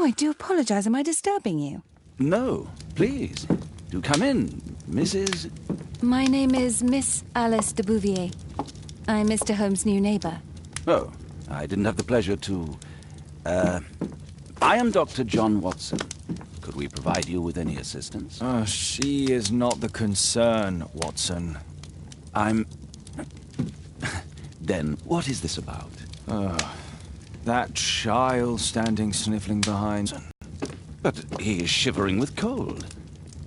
Oh, I do apologise. Am I disturbing you? No, please. Do come in, Mrs. My name is Miss Alice de Bouvier. I'm Mr. Holmes' new neighbour. Oh, I didn't have the pleasure to... I am Dr. John Watson. Could we provide you with any assistance? She is not the concern, Watson. I'm... Then, what is this about? That child standing sniffling behind. But he is shivering with cold.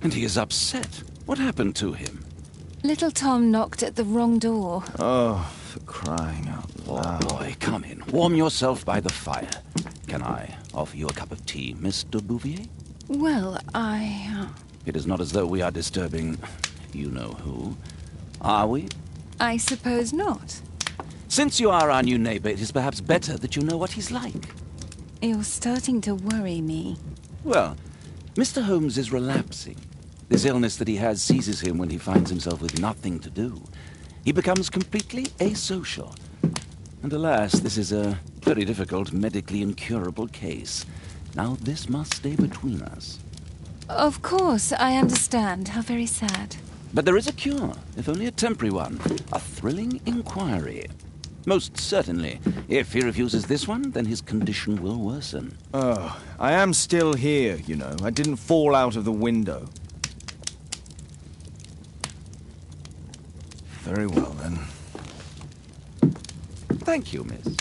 And he is upset. What happened to him? Little Tom knocked at the wrong door. Oh, for crying out loud. Oh, boy, come in. Warm yourself by the fire. Can I offer you a cup of tea, Mr. Bouvier? Well, It is not as though we are disturbing you-know-who. Are we? I suppose not. Since you are our new neighbor, it is perhaps better that you know what he's like. You're starting to worry me. Well, Mr. Holmes is relapsing. This illness that he has seizes him when he finds himself with nothing to do. He becomes completely asocial. And alas, this is a very difficult, medically incurable case. Now, this must stay between us. Of course, I understand. How very sad. But there is a cure, if only a temporary one. A thrilling inquiry. Most certainly. If he refuses this one, then his condition will worsen. Oh, I am still here, you know. I didn't fall out of the window. Very well, then. Thank you, miss.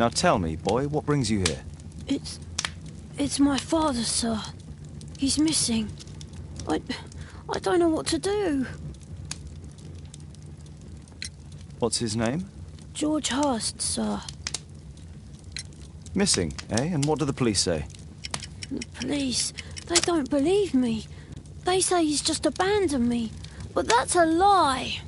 Now tell me, boy, what brings you here? It's my father, sir. He's missing. I don't know what to do. What's his name? George Hurst, sir. Missing, eh? And what do the police say? The police, they don't believe me. They say he's just abandoned me. But that's a lie.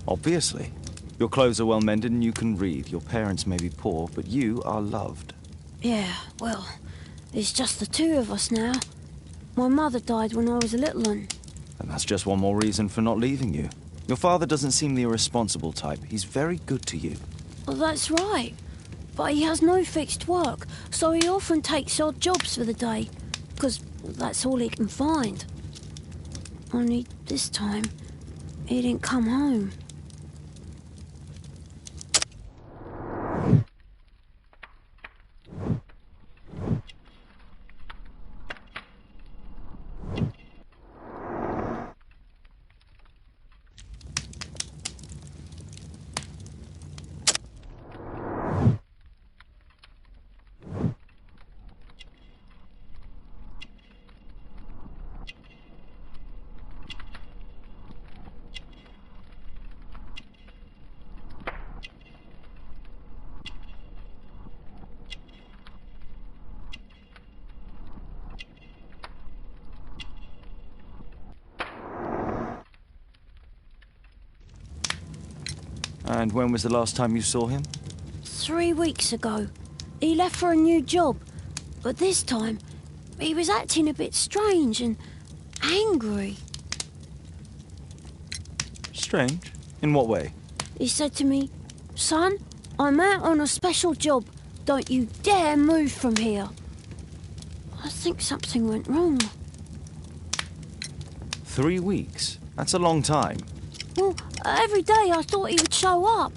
Obviously. Your clothes are well mended and you can read. Your parents may be poor, but you are loved. Yeah, well, it's just the two of us now. My mother died when I was a little one. And that's just one more reason for not leaving you. Your father doesn't seem the irresponsible type. He's very good to you. Well, that's right. But he has no fixed work, so he often takes odd jobs for the day, because that's all he can find. Only this time, he didn't come home. And when was the last time you saw him? 3 weeks ago. He left for a new job, but this time, he was acting a bit strange and angry. Strange? In what way? He said to me, "Son, I'm out on a special job. Don't you dare move from here." I think something went wrong. 3 weeks? That's a long time. Well, every day I thought he would show up.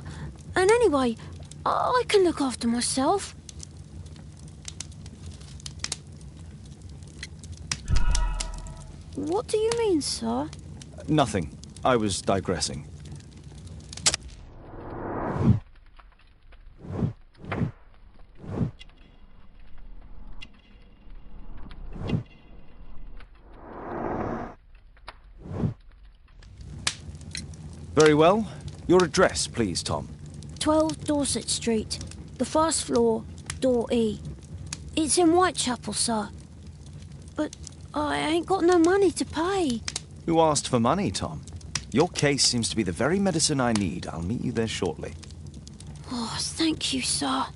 And anyway, I can look after myself. What do you mean, sir? Nothing. I was digressing. Very well. Your address, please, Tom. 12 Dorset Street, the first floor, door E. It's in Whitechapel, sir. But I ain't got no money to pay. Who asked for money, Tom? Your case seems to be the very medicine I need. I'll meet you there shortly. Oh, thank you, sir.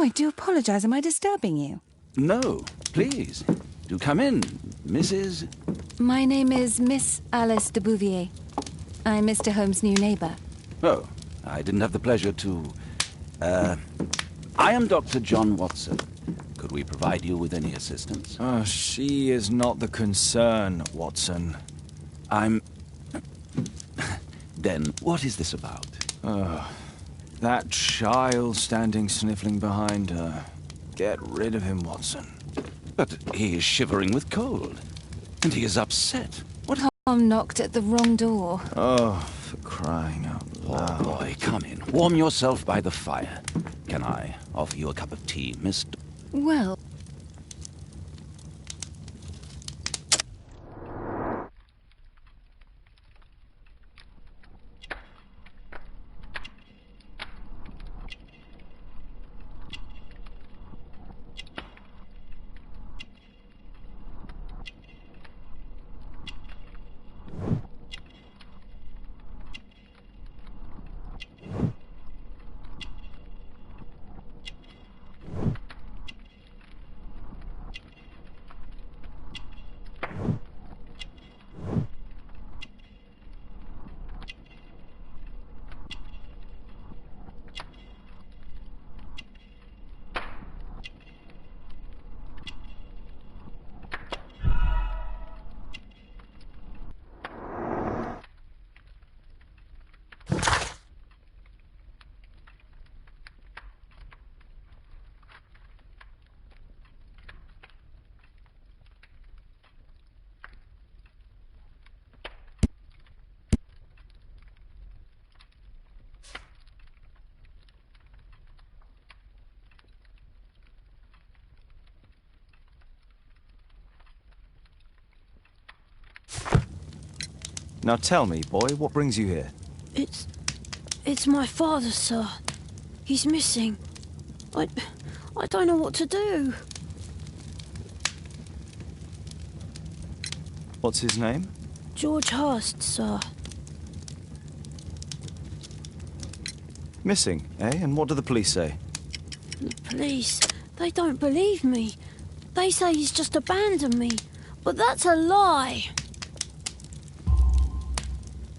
I do apologize. Am I disturbing you? No, please. Do come in, Mrs. My name is Miss Alice de Bouvier. I'm Mr. Holmes' new neighbor. Oh, I didn't have the pleasure to... I am Dr. John Watson. Could we provide you with any assistance? Oh, she is not the concern, Watson. I'm... Then, what is this about? That child standing sniffling behind her. Get rid of him, Watson. But he is shivering with cold. And he is upset. What... Tom knocked at the wrong door. Oh, for crying out loud. Oh, boy, come in. Warm yourself by the fire. Can I offer you a cup of tea, Miss... Well... Now tell me, boy, what brings you here? It's my father, sir. He's missing. I don't know what to do. What's his name? George Hurst, sir. Missing, eh? And what do the police say? The police, they don't believe me. They say he's just abandoned me. But that's a lie.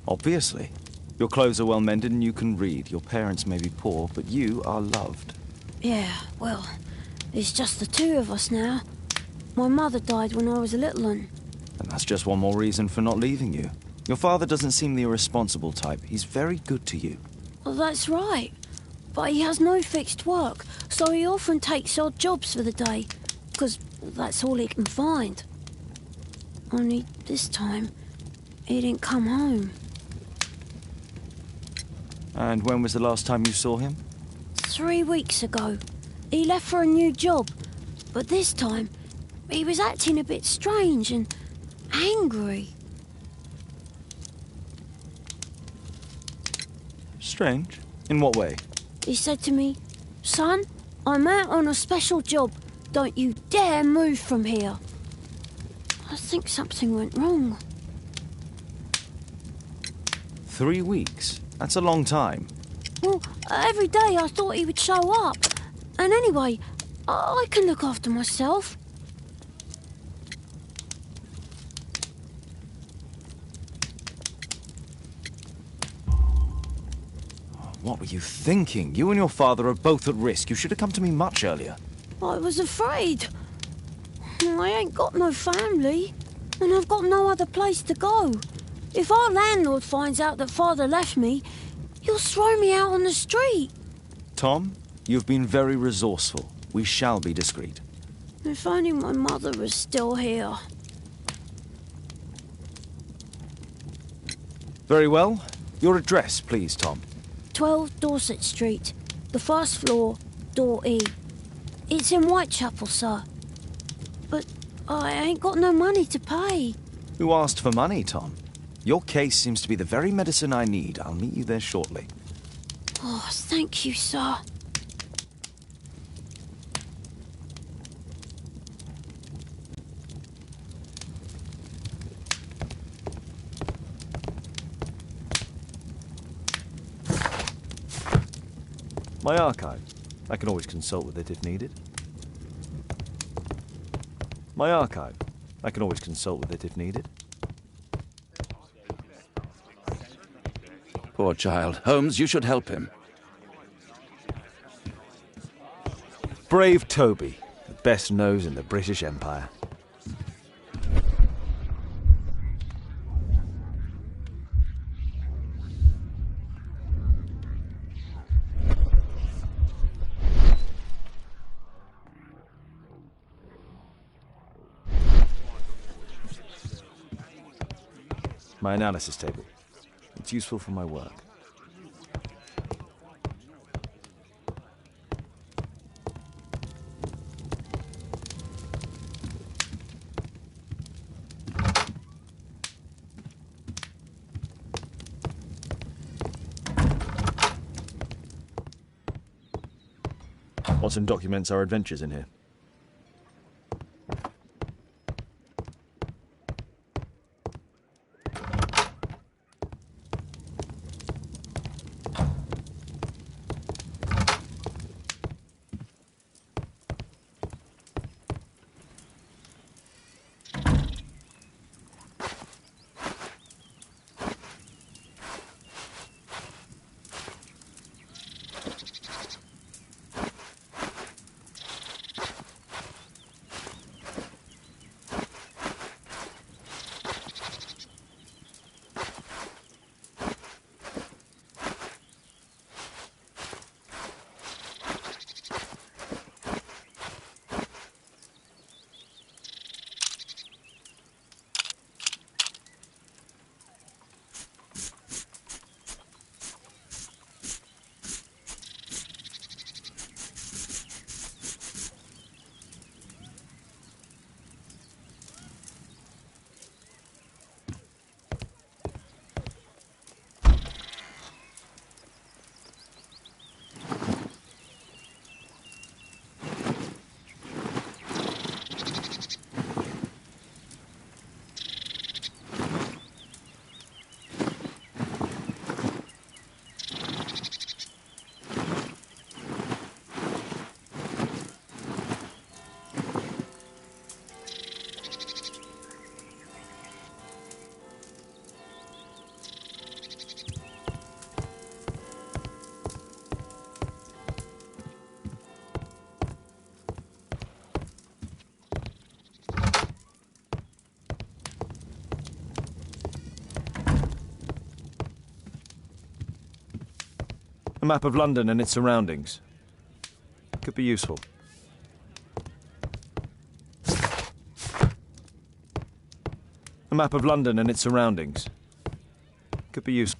Obviously. Your clothes are well mended and you can read. Your parents may be poor, but you are loved. Yeah, well, it's just the two of us now. My mother died when I was a little one. And that's just one more reason for not leaving you. Your father doesn't seem the irresponsible type. He's very good to you. Well, that's right. But he has no fixed work, so he often takes odd jobs for the day, because that's all he can find. Only this time, he didn't come home. And when was the last time you saw him? 3 weeks ago. He left for a new job, but this time, he was acting a bit strange and angry. Strange? In what way? He said to me, "Son, I'm out on a special job. Don't you dare move from here." I think something went wrong. 3 weeks? That's a long time. Well, every day I thought he would show up. And anyway, I can look after myself. What were you thinking? You and your father are both at risk. You should have come to me much earlier. I was afraid. I ain't got no family, and I've got no other place to go. If our landlord finds out that Father left me, he'll throw me out on the street. Tom, you've been very resourceful. We shall be discreet. If only my mother was still here. Very well. Your address, please, Tom. 12 Dorset Street, the first floor, door E. It's in Whitechapel, sir. But I ain't got no money to pay. Who asked for money, Tom? Your case seems to be the very medicine I need. I'll meet you there shortly. Oh, thank you, sir. My archive. I can always consult with it if needed. My archive. I can always consult with it if needed. Poor child. Holmes, you should help him. Brave Toby, the best nose in the British Empire. My analysis table. It's useful for my work. Watson documents our adventures in here. A map of London and its surroundings. Could be useful. A map of London and its surroundings. Could be useful.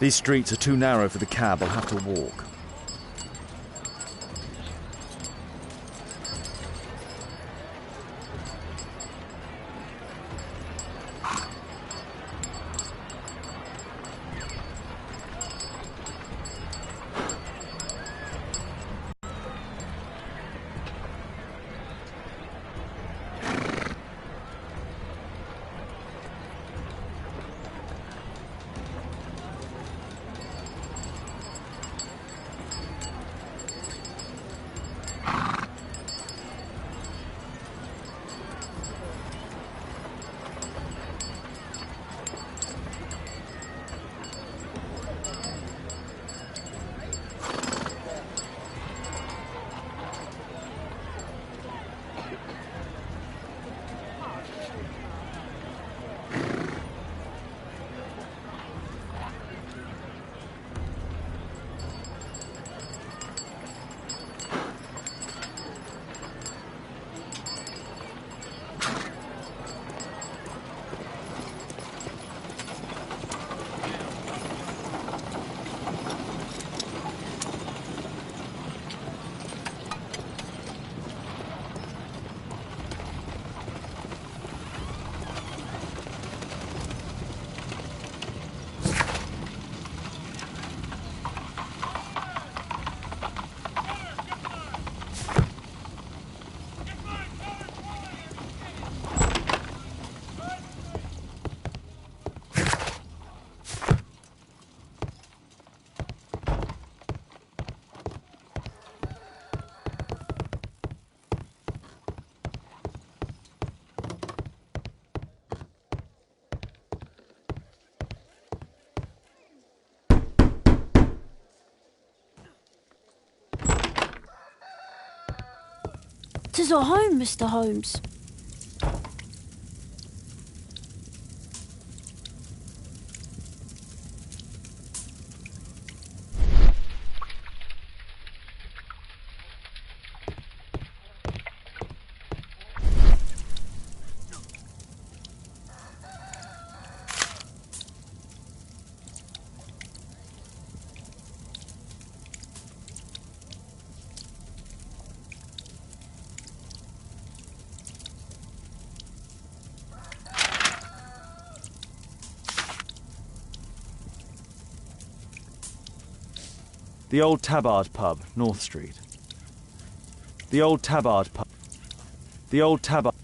These streets are too narrow for the cab. I'll have to walk. "'Tis our home, Mr. Holmes." The old Tabard pub, North Street. The old Tabard pub. The old Tabard.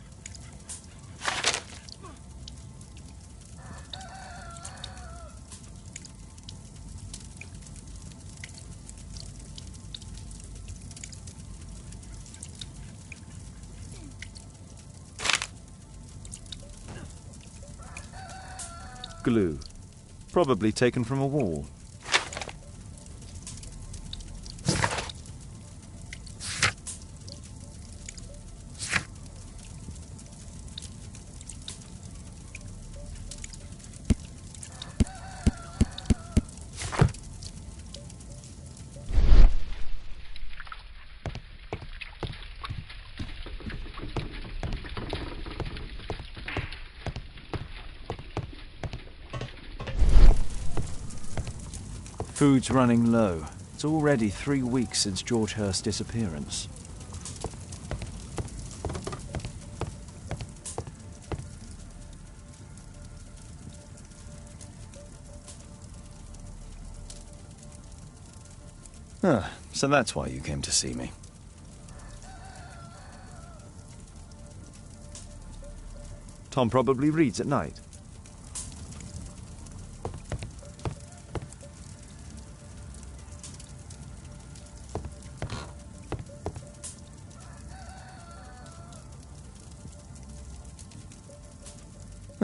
Glue. Probably taken from a wall. Food's running low. It's already 3 weeks since George Hurst's disappearance. Ah, so that's why you came to see me. Tom probably reads at night.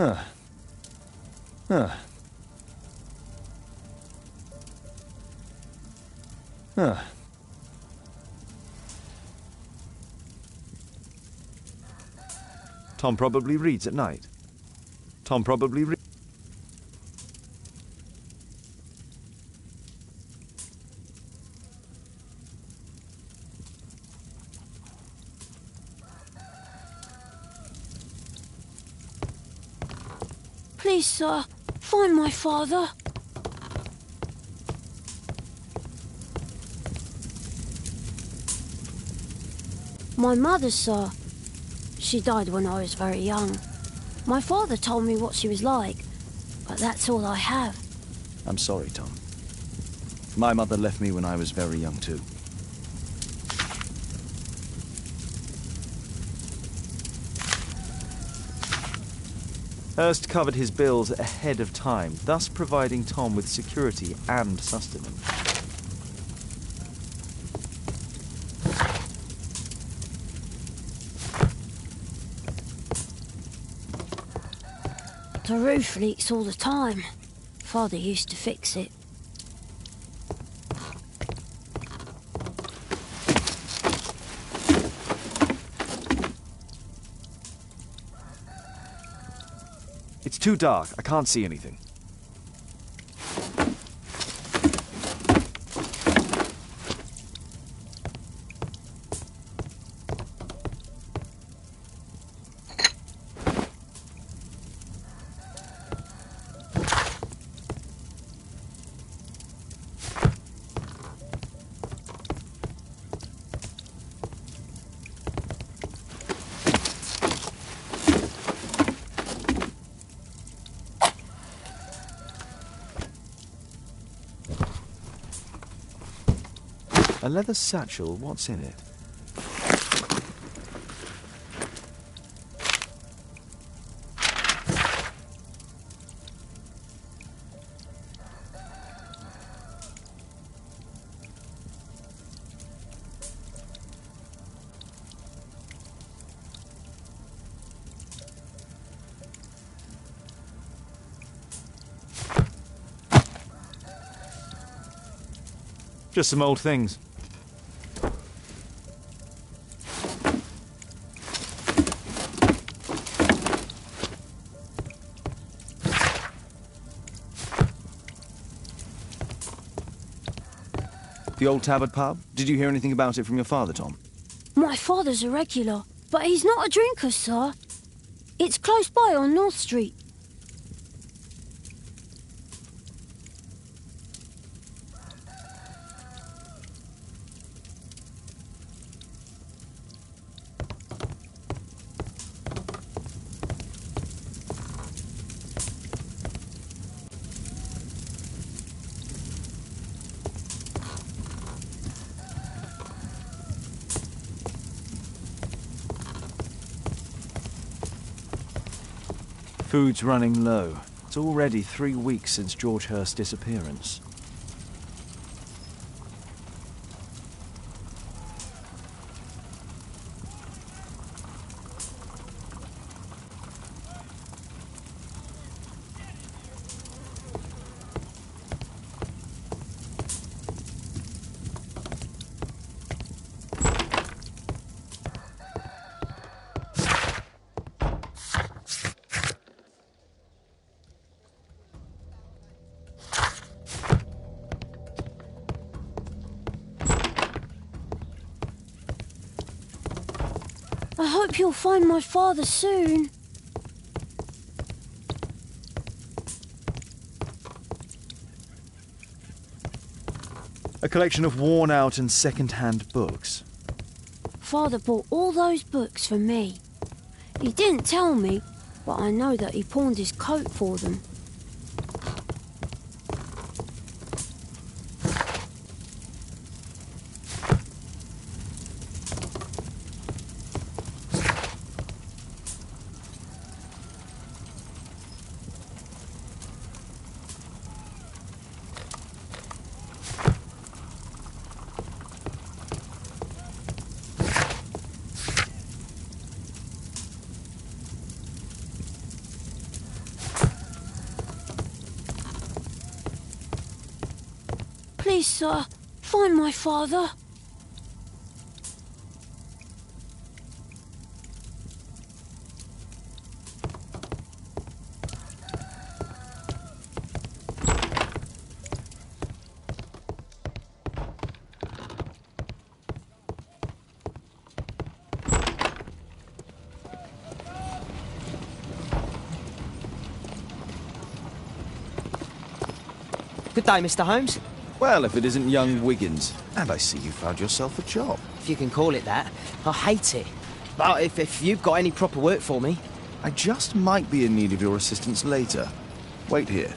Ah. Ah. Ah. Tom probably reads at night. Tom probably reads. "Please, sir, find my father." My mother, sir. She died when I was very young. My father told me what she was like, but that's all I have. I'm sorry, Tom. My mother left me when I was very young, too. Hurst covered his bills ahead of time, thus providing Tom with security and sustenance. The roof leaks all the time. Father used to fix it. It's too dark. I can't see anything. A leather satchel, what's in it? Just some old things. The old Tabard pub? Did you hear anything about it from your father, Tom? My father's a regular, but he's not a drinker, sir. It's close by on North Street. Food's running low. It's already 3 weeks since George Hurst's disappearance. I hope you'll find my father soon. A collection of worn-out and second-hand books. Father bought all those books for me. He didn't tell me, but I know that he pawned his coat for them. Please, sir, find my father. Good day, Mr. Holmes. Well, if it isn't young Wiggins. And I see you found yourself a job. If you can call it that. I hate it. But if you've got any proper work for me... I just might be in need of your assistance later. Wait here.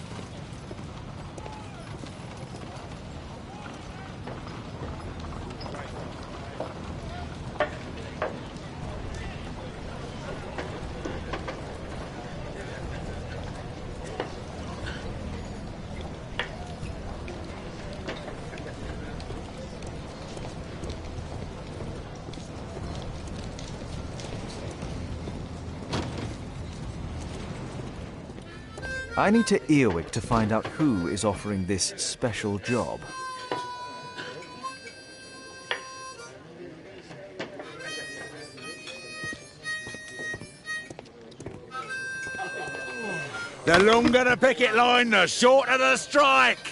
I need to earwig to find out who is offering this special job. The longer the picket line, the shorter the strike!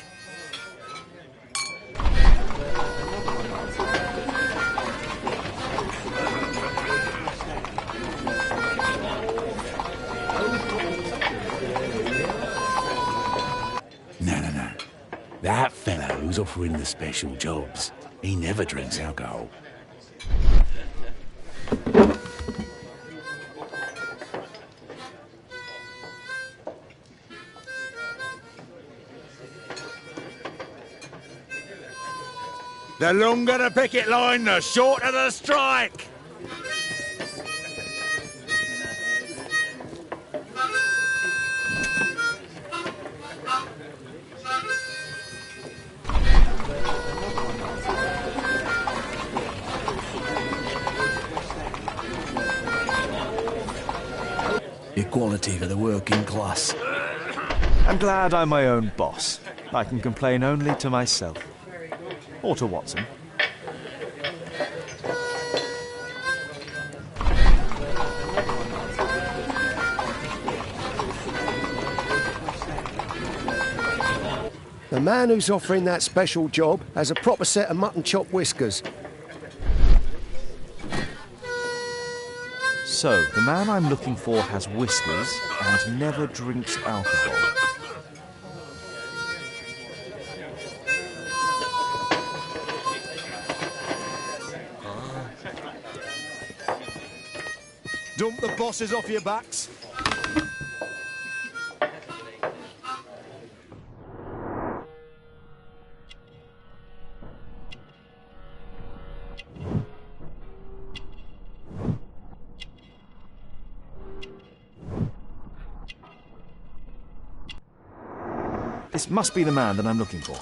No. That fellow who's offering the special jobs, he never drinks alcohol. The longer the picket line, the shorter the strike! Equality for the working class. I'm glad I'm my own boss. I can complain only to myself. Or to Watson. The man who's offering that special job has a proper set of mutton chop whiskers. So, the man I'm looking for has whiskers and never drinks alcohol. Dump the bosses off your backs. This must be the man that I'm looking for.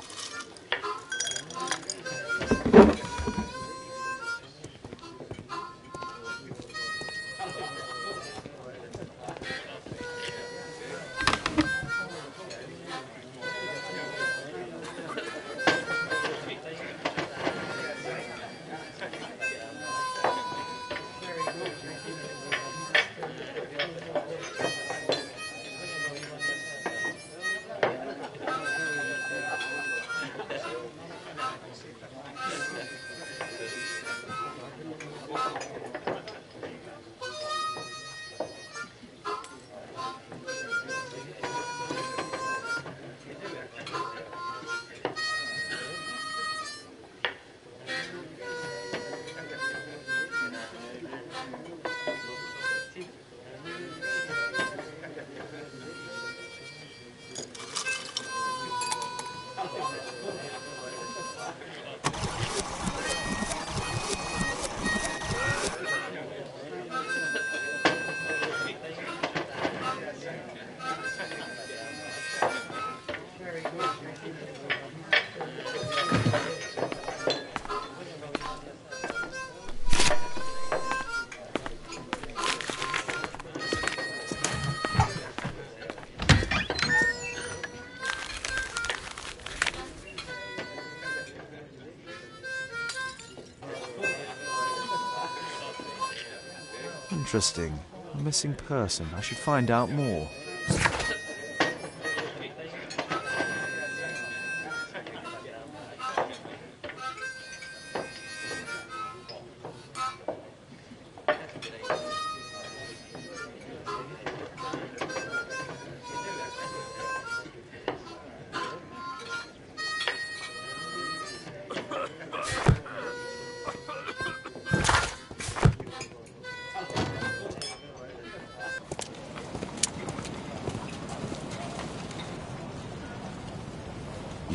Interesting. A missing person. I should find out more.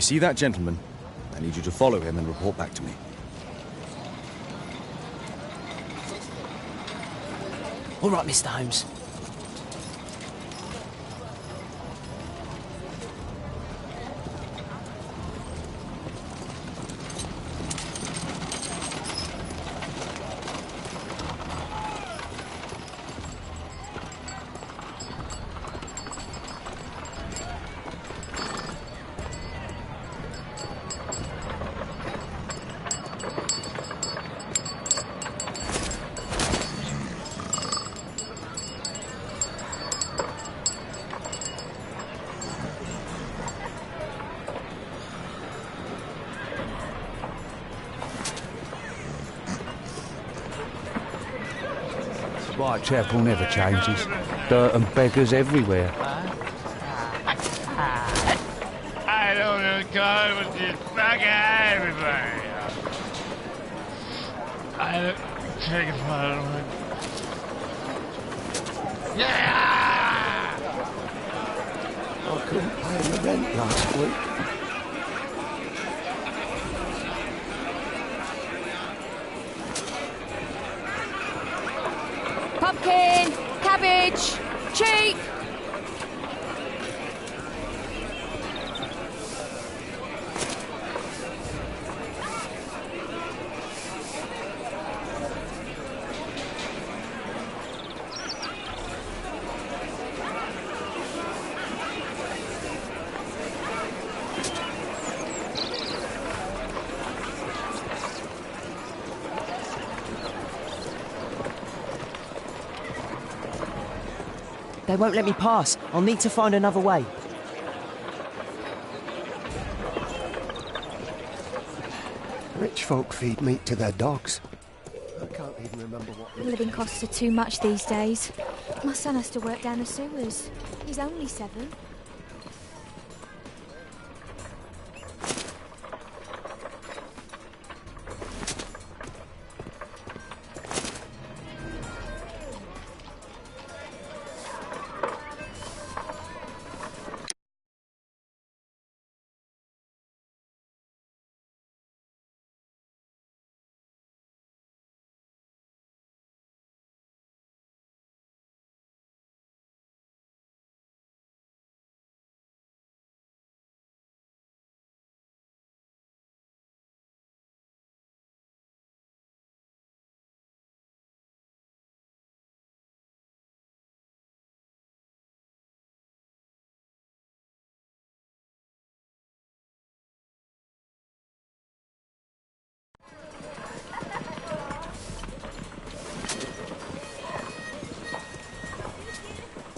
see that gentleman, I need you to follow him and report back to me. All right, Mr. Holmes. Whitechapel never changes. Dirt and beggars everywhere. I don't know, God, with this fucking everybody. I don't take it for Yeah! I couldn't pay the rent last week. Pumpkin! Cabbage! Cheap! They won't let me pass. I'll need to find another way. Rich folk feed meat to their dogs. I can't even remember what... Living costs are too much these days. My son has to work down the sewers. He's only 7.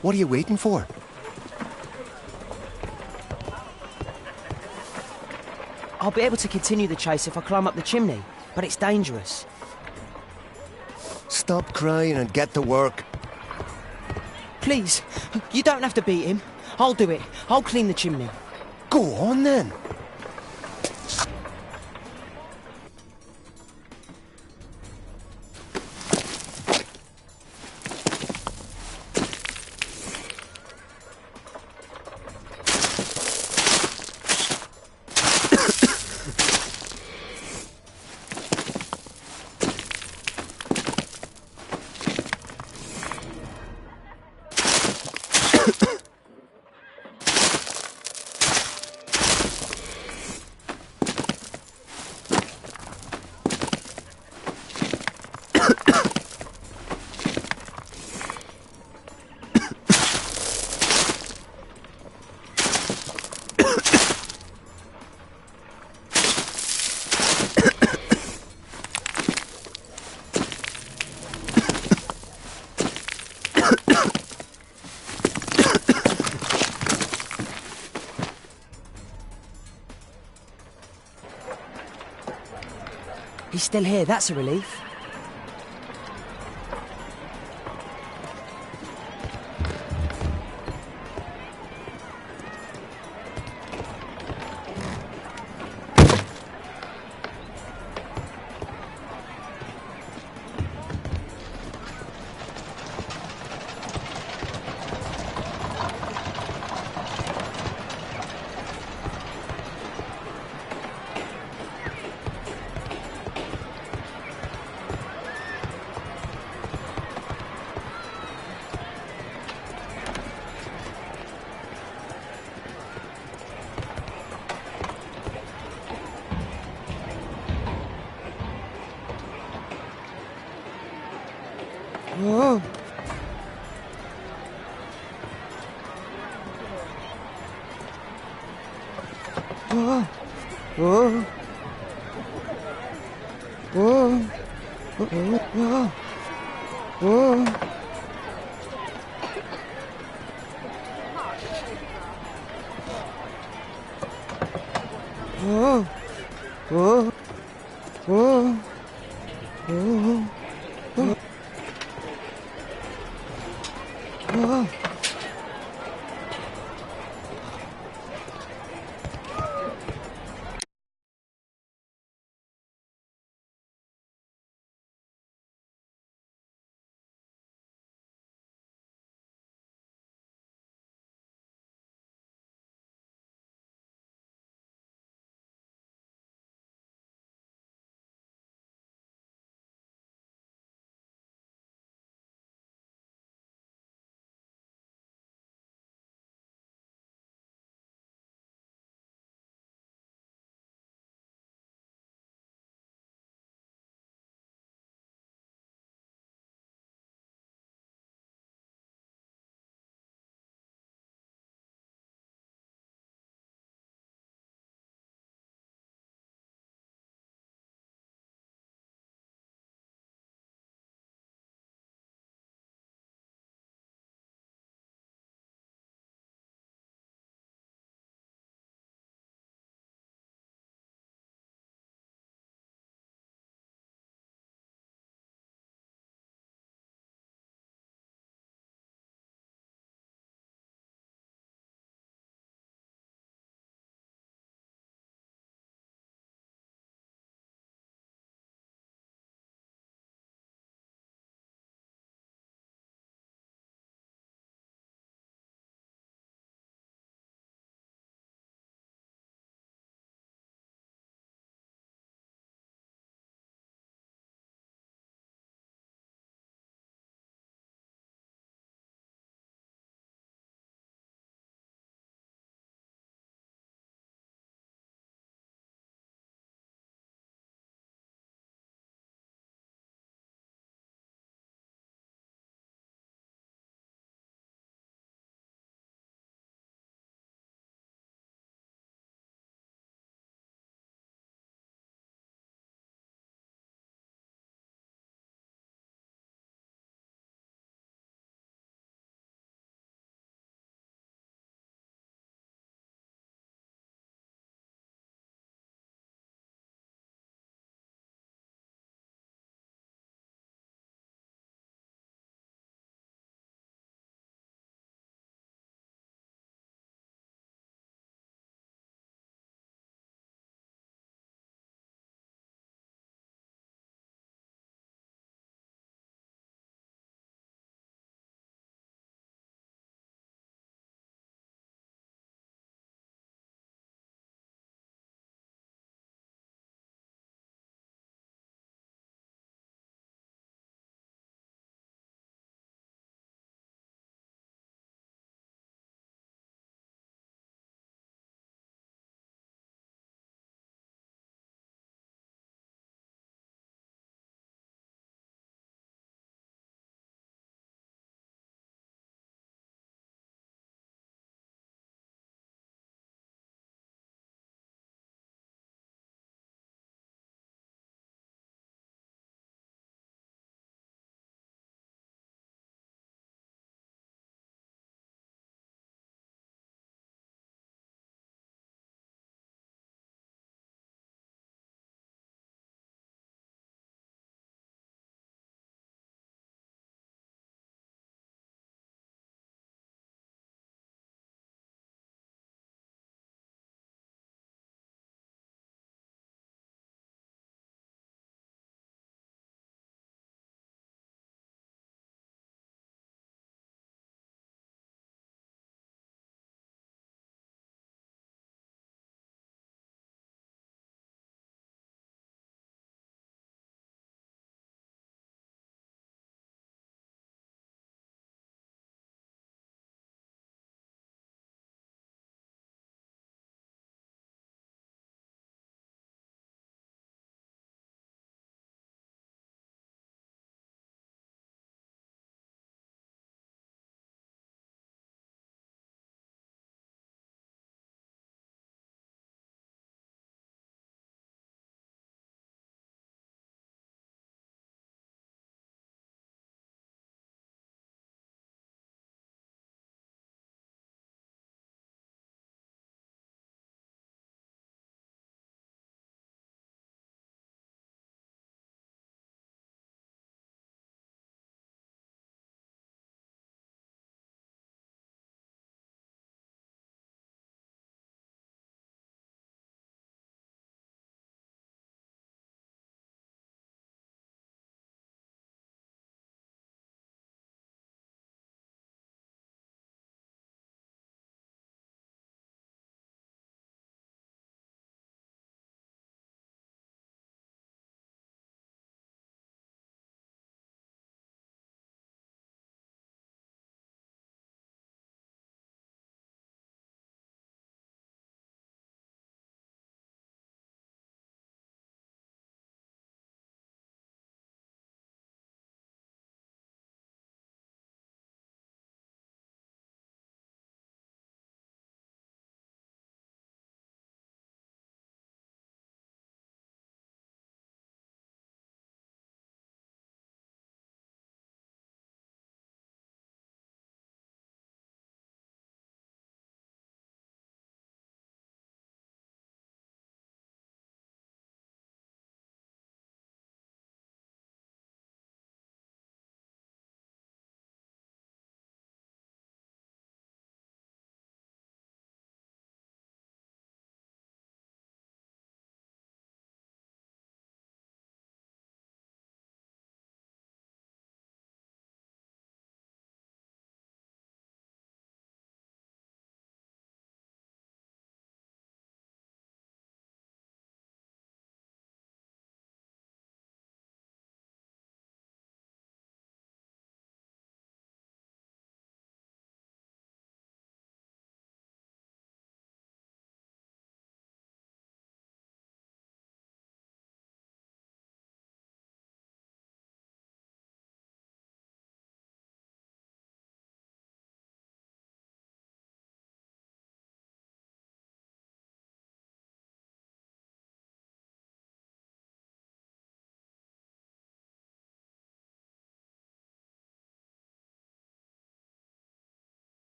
What are you waiting for? I'll be able to continue the chase if I climb up the chimney, but it's dangerous. Stop crying and get to work. Please, you don't have to beat him. I'll do it. I'll clean the chimney. Go on then. He's still here, that's a relief. Oh. Oh. Oh. Oh. Oh. Oh. Oh. Oh. Oh. Oh. Oh.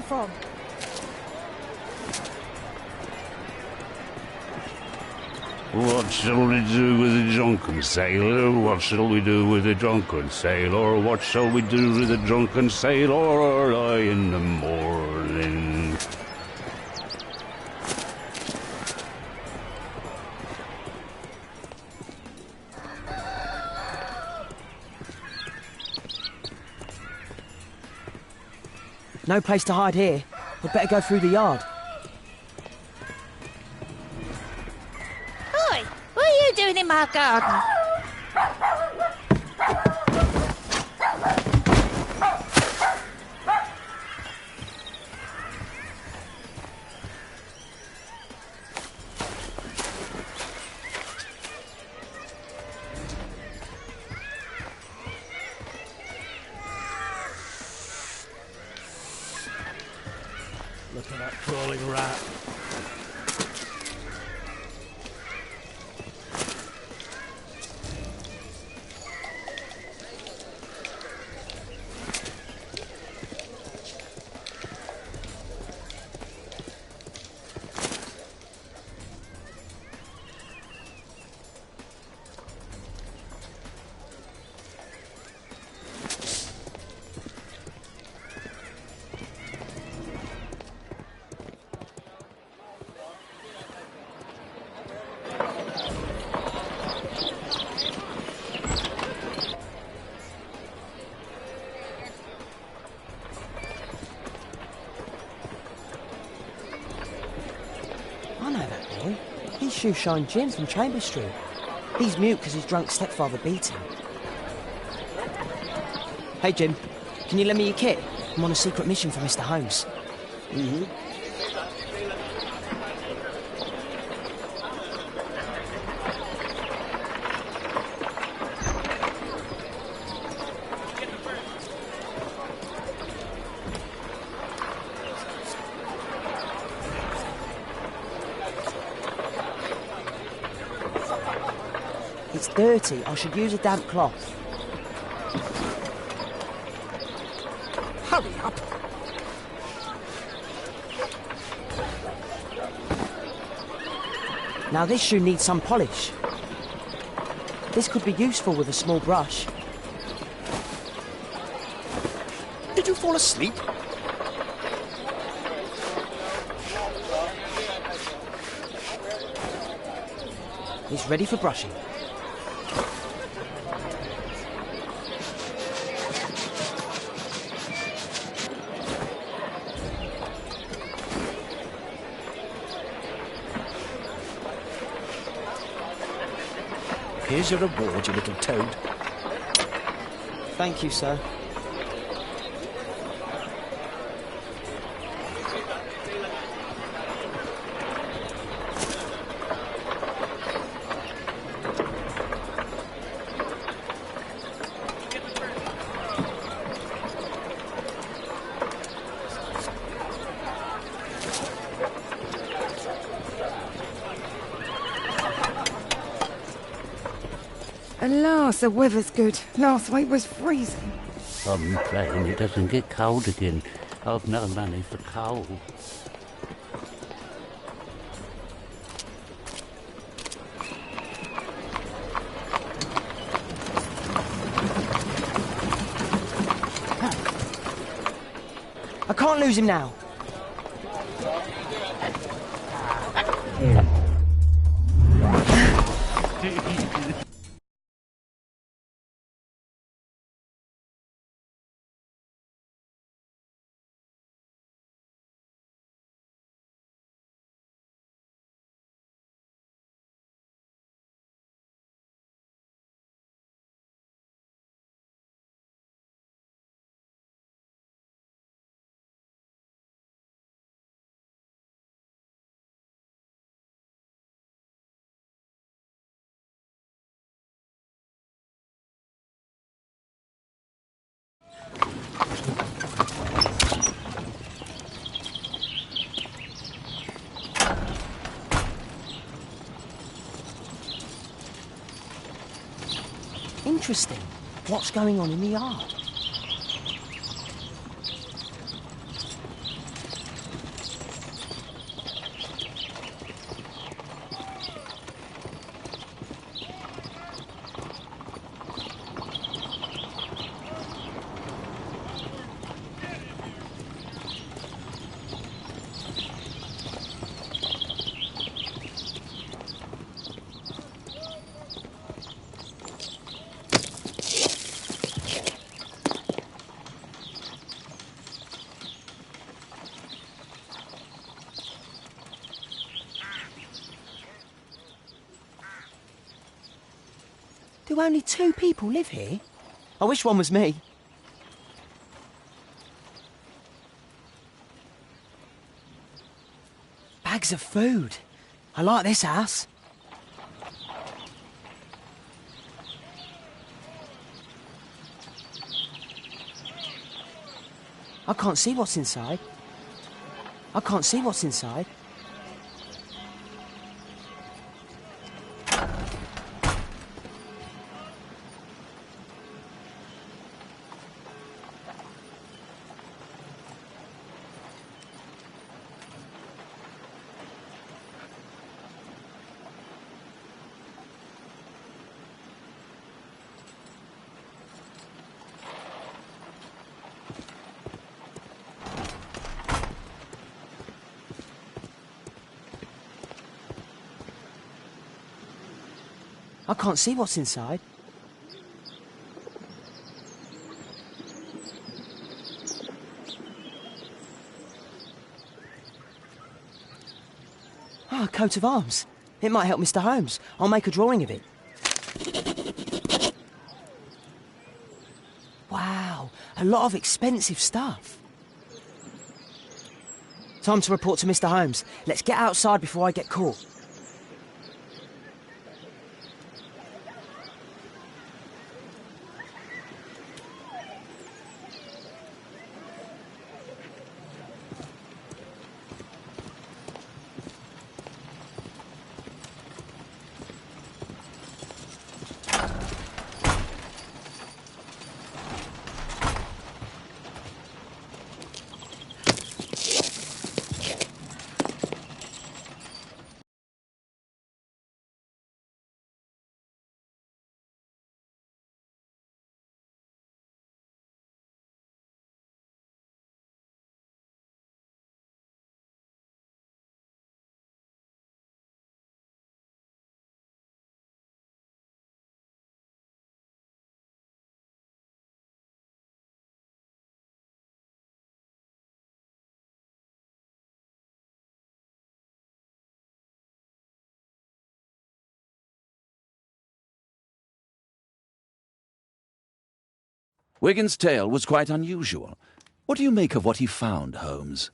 come from? What shall we do with a drunken sailor? What shall we do with a drunken sailor? What shall we do with a drunken sailor early in the morning? No place to hide here. We'd better go through the yard. Oi, what are you doing in my garden? Look at that crawling rat. I know that boy. He's Shoeshine Jim from Chambers Street. He's mute because his drunk stepfather beat him. Hey, Jim. Can you lend me your kit? I'm on a secret mission for Mr. Holmes. Mm-hmm. It's dirty. I should use a damp cloth. Hurry up. Now this shoe needs some polish. This could be useful with a small brush. Did you fall asleep? It's ready for brushing. Here's your reward, you little toad. Thank you, sir. Alas, the weather's good. Last week was freezing. I'm praying it doesn't get cold again. I've no money for coal. I can't lose him now. Interesting. What's going on in the yard? Do only 2 people live here? I wish one was me. Bags of food. I like this house. I can't see what's inside. I can't see what's inside. I can't see what's inside. Ah, a coat of arms. It might help Mr. Holmes. I'll make a drawing of it. Wow, a lot of expensive stuff. Time to report to Mr. Holmes. Let's get outside before I get caught. Wigan's tale was quite unusual. What do you make of what he found, Holmes?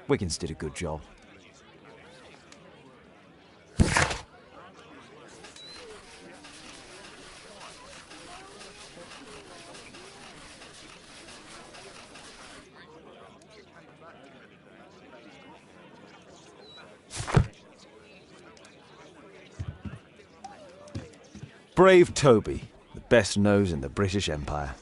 Wiggins did a good job. Brave Toby, the best nose in the British Empire.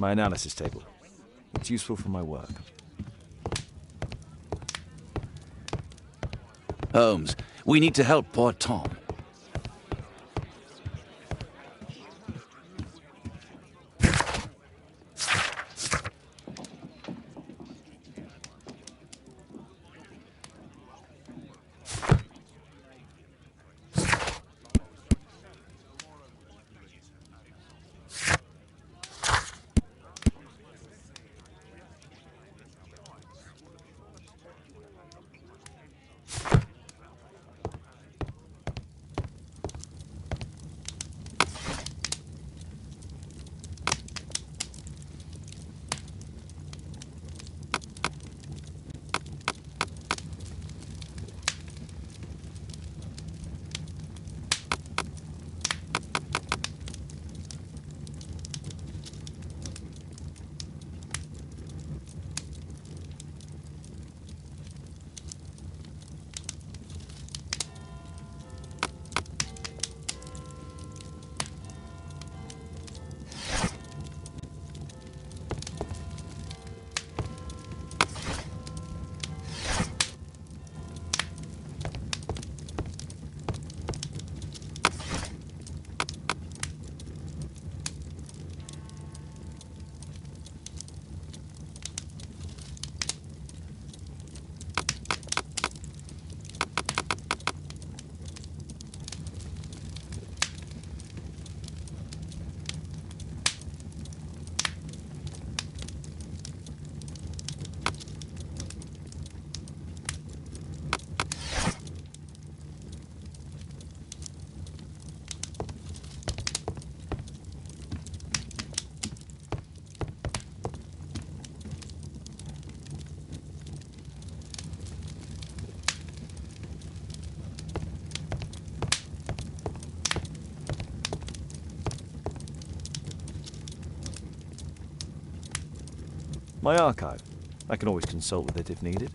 My analysis table. It's useful for my work. Holmes, we need to help poor Tom. My archive. I can always consult with it if needed.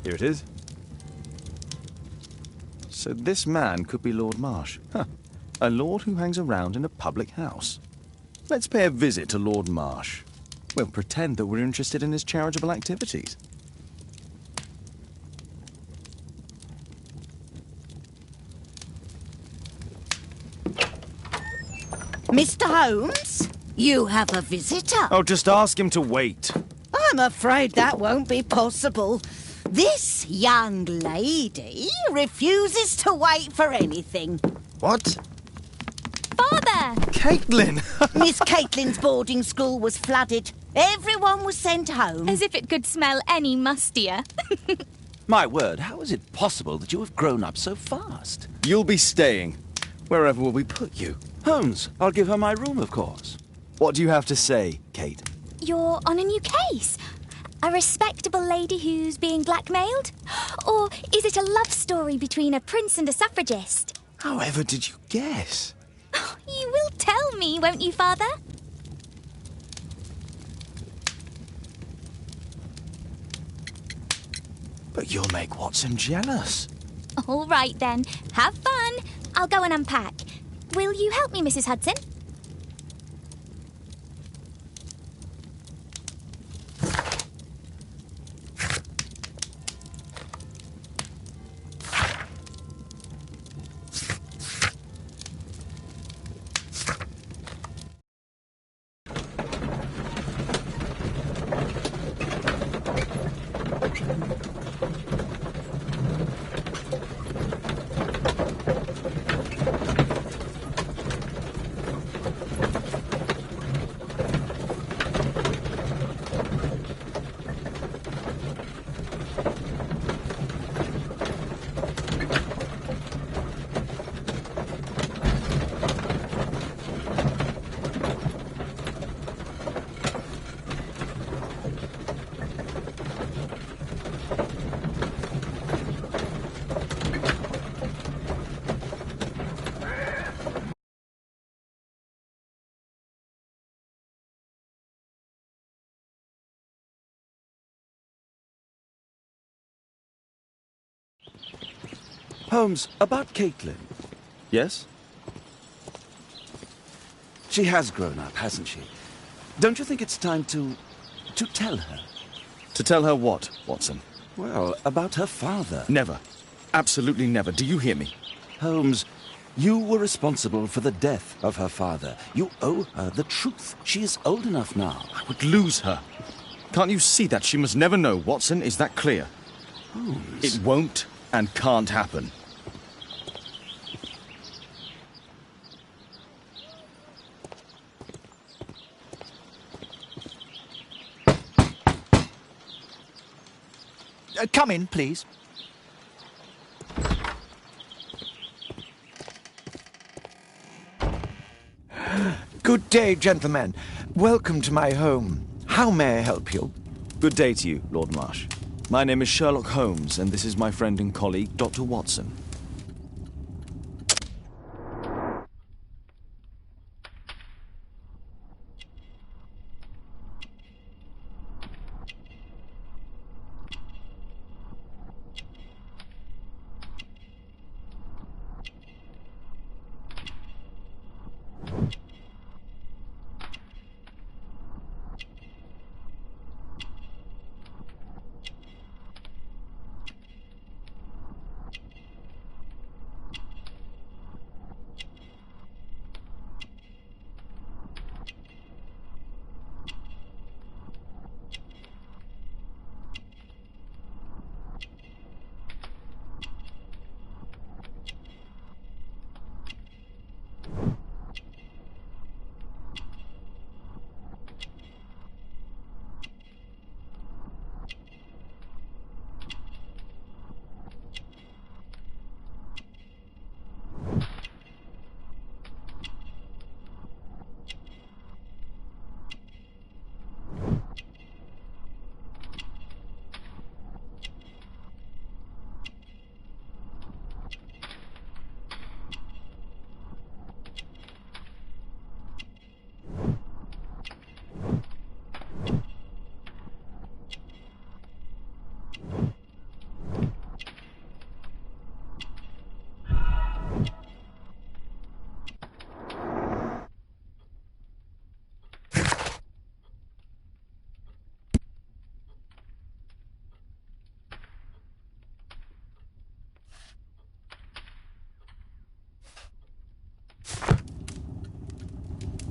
Here it is. So this man could be Lord Marsh. Huh. A lord who hangs around in a public house. Let's pay a visit to Lord Marsh. We'll pretend that we're interested in his charitable activities. Mr. Holmes, you have a visitor. Oh, just ask him to wait. I'm afraid that won't be possible. This young lady refuses to wait for anything. What? Father! Caitlin! Miss Caitlin's boarding school was flooded. Everyone was sent home. As if it could smell any mustier. My word, how is it possible that you have grown up so fast? You'll be staying. Wherever will we put you? Holmes, I'll give her my room, of course. What do you have to say, Kate? You're on a new case. A respectable lady who's being blackmailed? Or is it a love story between a prince and a suffragist? However did you guess? You will tell me, won't you, Father? But you'll make Watson jealous. All right, then. Have fun. I'll go and unpack. Will you help me, Mrs. Hudson? Holmes, about Caitlin. Yes? She has grown up, hasn't she? Don't you think it's time to tell her? To tell her what, Watson? Well, about her father. Never. Absolutely never. Do you hear me? Holmes, you were responsible for the death of her father. You owe her the truth. She is old enough now. I would lose her. Can't you see that? She must never know, Watson. Is that clear? Holmes. It won't and can't happen. Come in, please. Good day, gentlemen. Welcome to my home. How may I help you? Good day to you, Lord Marsh. My name is Sherlock Holmes, and this is my friend and colleague, Dr. Watson.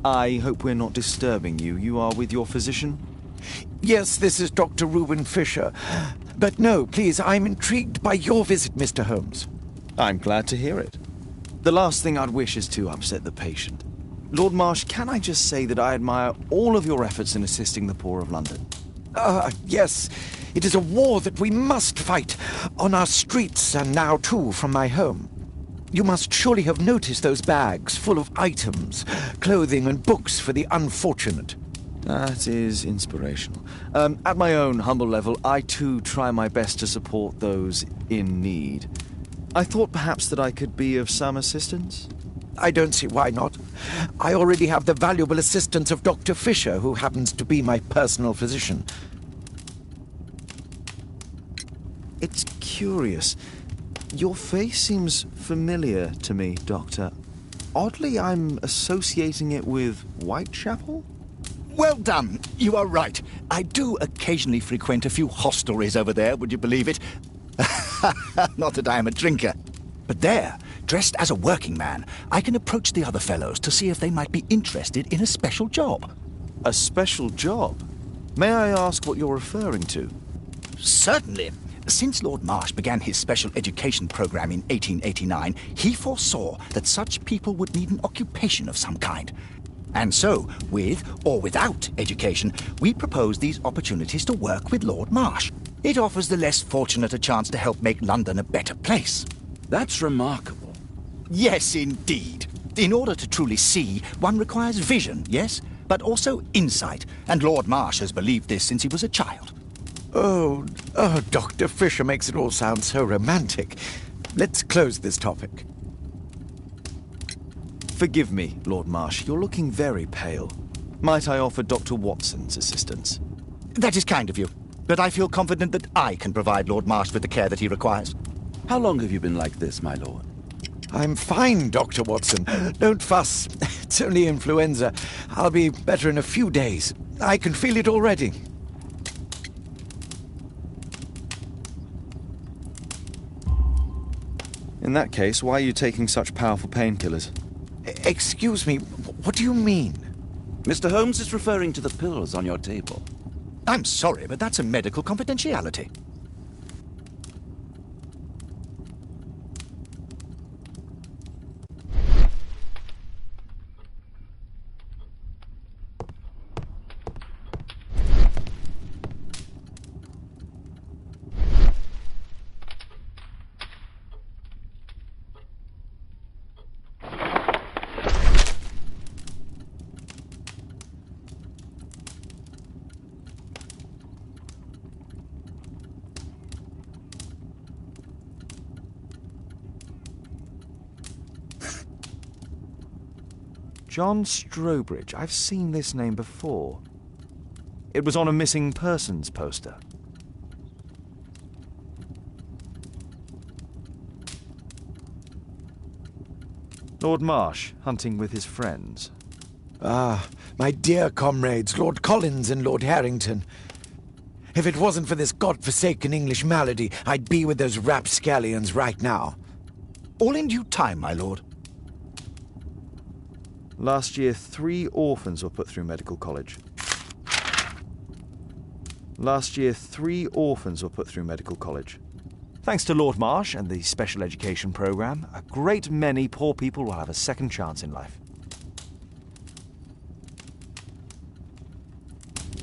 I hope we're not disturbing you. You are with your physician? Yes, this is Dr. Reuben Fisher. But no, please, I'm intrigued by your visit, Mr. Holmes. I'm glad to hear it. The last thing I'd wish is to upset the patient. Lord Marsh, can I just say that I admire all of your efforts in assisting the poor of London? Yes. It is a war that we must fight, on our streets and now, too, from my home. You must surely have noticed those bags full of items, clothing and books for the unfortunate. That is inspirational. At my own humble level, I too try my best to support those in need. I thought perhaps that I could be of some assistance. I don't see why not. I already have the valuable assistance of Dr. Fisher, who happens to be my personal physician. It's curious. Your face seems familiar to me, Doctor. Oddly, I'm associating it with Whitechapel? Well done. You are right. I do occasionally frequent a few hostelries over there, would you believe it? Not that I am a drinker. But there, dressed as a working man, I can approach the other fellows to see if they might be interested in a special job. A special job? May I ask what you're referring to? Certainly. Since Lord Marsh began his special education program in 1889, he foresaw that such people would need an occupation of some kind. And so, with or without education, we propose these opportunities to work with Lord Marsh. It offers the less fortunate a chance to help make London a better place. That's remarkable. Yes, indeed. In order to truly see, one requires vision, yes, but also insight. And Lord Marsh has believed this since he was a child. Oh, Dr. Fisher makes it all sound so romantic. Let's close this topic. Forgive me, Lord Marsh. You're looking very pale. Might I offer Dr. Watson's assistance? That is kind of you, but I feel confident that I can provide Lord Marsh with the care that he requires. How long have you been like this, my lord? I'm fine, Dr. Watson. Don't fuss. It's only influenza. I'll be better in a few days. I can feel it already. In that case, why are you taking such powerful painkillers? Excuse me, what do you mean? Mr. Holmes is referring to the pills on your table. I'm sorry, but that's a medical confidentiality. John Strobridge. I've seen this name before. It was on a missing persons poster. Lord Marsh, hunting with his friends. Ah, my dear comrades, Lord Collins and Lord Harrington. If it wasn't for this godforsaken English malady, I'd be with those rapscallions right now. All in due time, my lord. Last year, 3 orphans were put through medical college. Last year, 3 orphans were put through medical college. Thanks to Lord Marsh and the special education program, a great many poor people will have a second chance in life.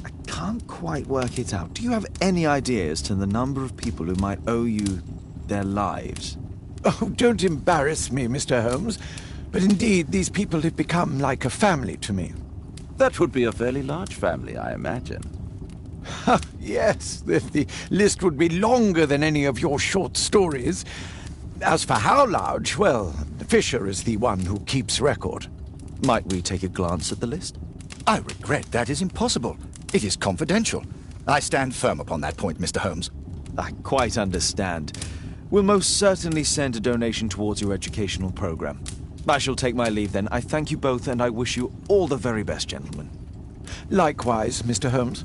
I can't quite work it out. Do you have any idea as to the number of people who might owe you their lives? Oh, don't embarrass me, Mr. Holmes. But indeed, these people have become like a family to me. That would be a fairly large family, I imagine. Yes, the list would be longer than any of your short stories. As for how large, well, Fisher is the one who keeps record. Might we take a glance at the list? I regret that is impossible. It is confidential. I stand firm upon that point, Mr. Holmes. I quite understand. We'll most certainly send a donation towards your educational program. I shall take my leave then. I thank you both and I wish you all the very best, gentlemen. Likewise, Mr. Holmes.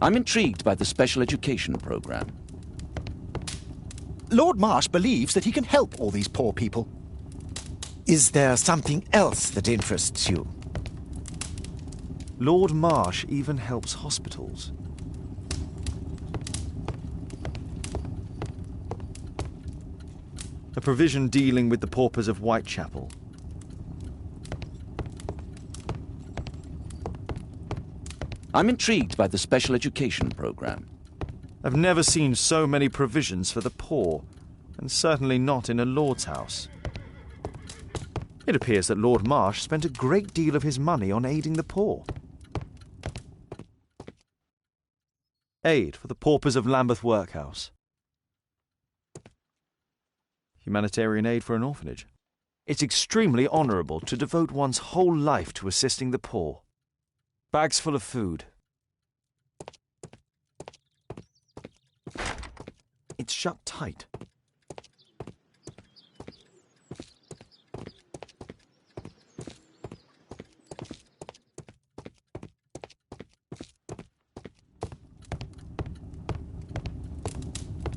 I'm intrigued by the special education program. Lord Marsh believes that he can help all these poor people. Is there something else that interests you? Lord Marsh even helps hospitals. A provision dealing with the paupers of Whitechapel. I'm intrigued by the special education program. I've never seen so many provisions for the poor, and certainly not in a lord's house. It appears that Lord Marsh spent a great deal of his money on aiding the poor. Aid for the paupers of Lambeth Workhouse. humanitarian aid for an orphanage. It's extremely honourable to devote one's whole life to assisting the poor. Bags full of food. It's shut tight.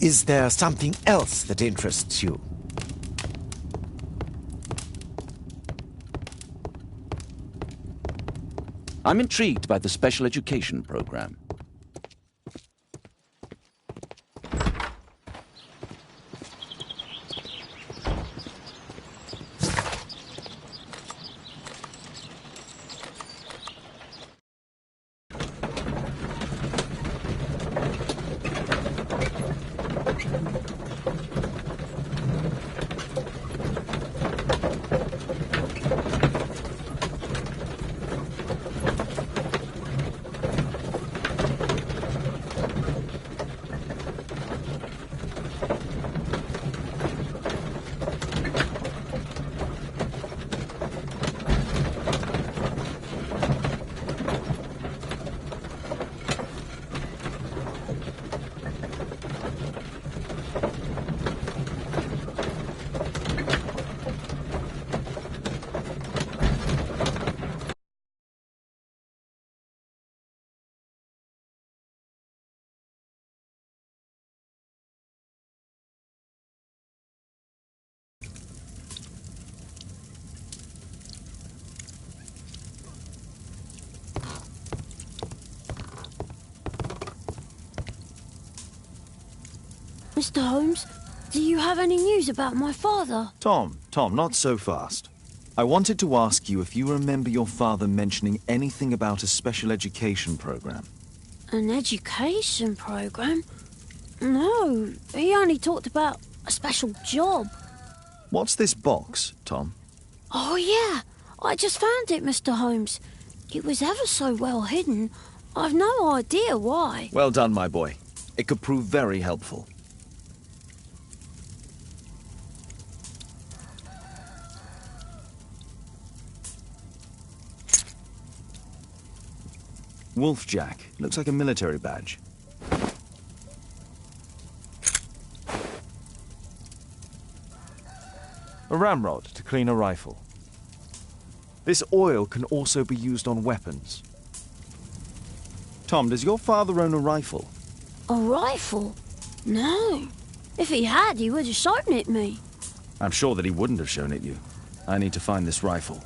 Is there something else that interests you? I'm intrigued by the special education program. Mr. Holmes, do you have any news about my father? Tom, not so fast. I wanted to ask you if you remember your father mentioning anything about a special education program. An education program? No, he only talked about a special job. What's this box, Tom? Oh, yeah. I just found it, Mr. Holmes. It was ever so well hidden. I've no idea why. Well done, my boy. It could prove very helpful. Wolfjack. Looks like a military badge. A ramrod to clean a rifle. This oil can also be used on weapons. Tom, does your father own a rifle? A rifle? No. If he had, he would have shown it me. I'm sure that he wouldn't have shown it you. I need to find this rifle.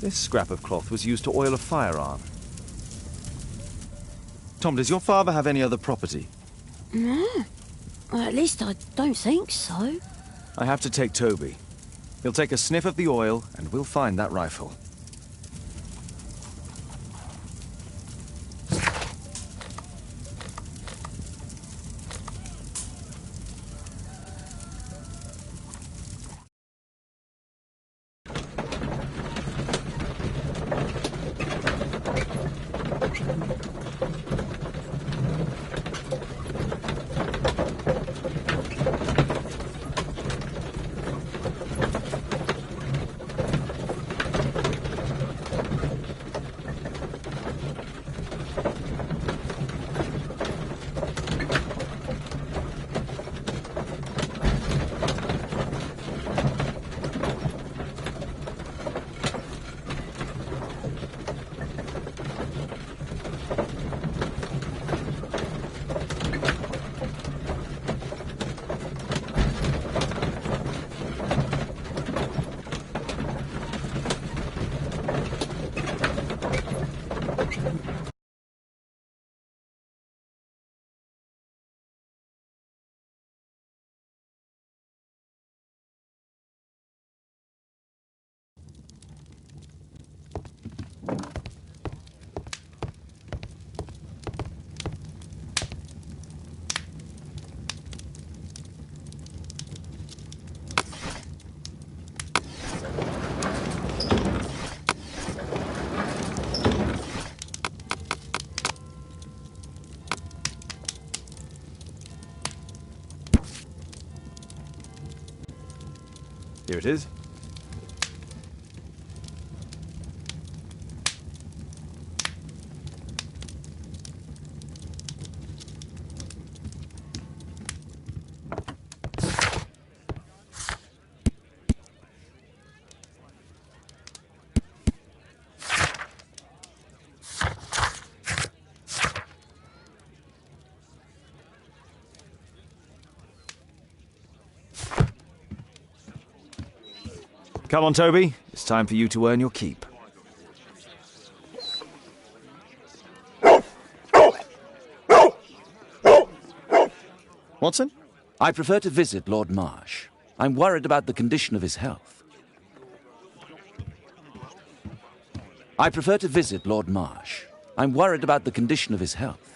This scrap of cloth was used to oil a firearm. Tom, does your father have any other property? No. Well, at least I don't think so. I have to take Toby. He'll take a sniff of the oil, and we'll find that rifle. Here it is. Come on, Toby. It's time for you to earn your keep. Watson? I prefer to visit Lord Marsh. I'm worried about the condition of his health. I prefer to visit Lord Marsh. I'm worried about the condition of his health.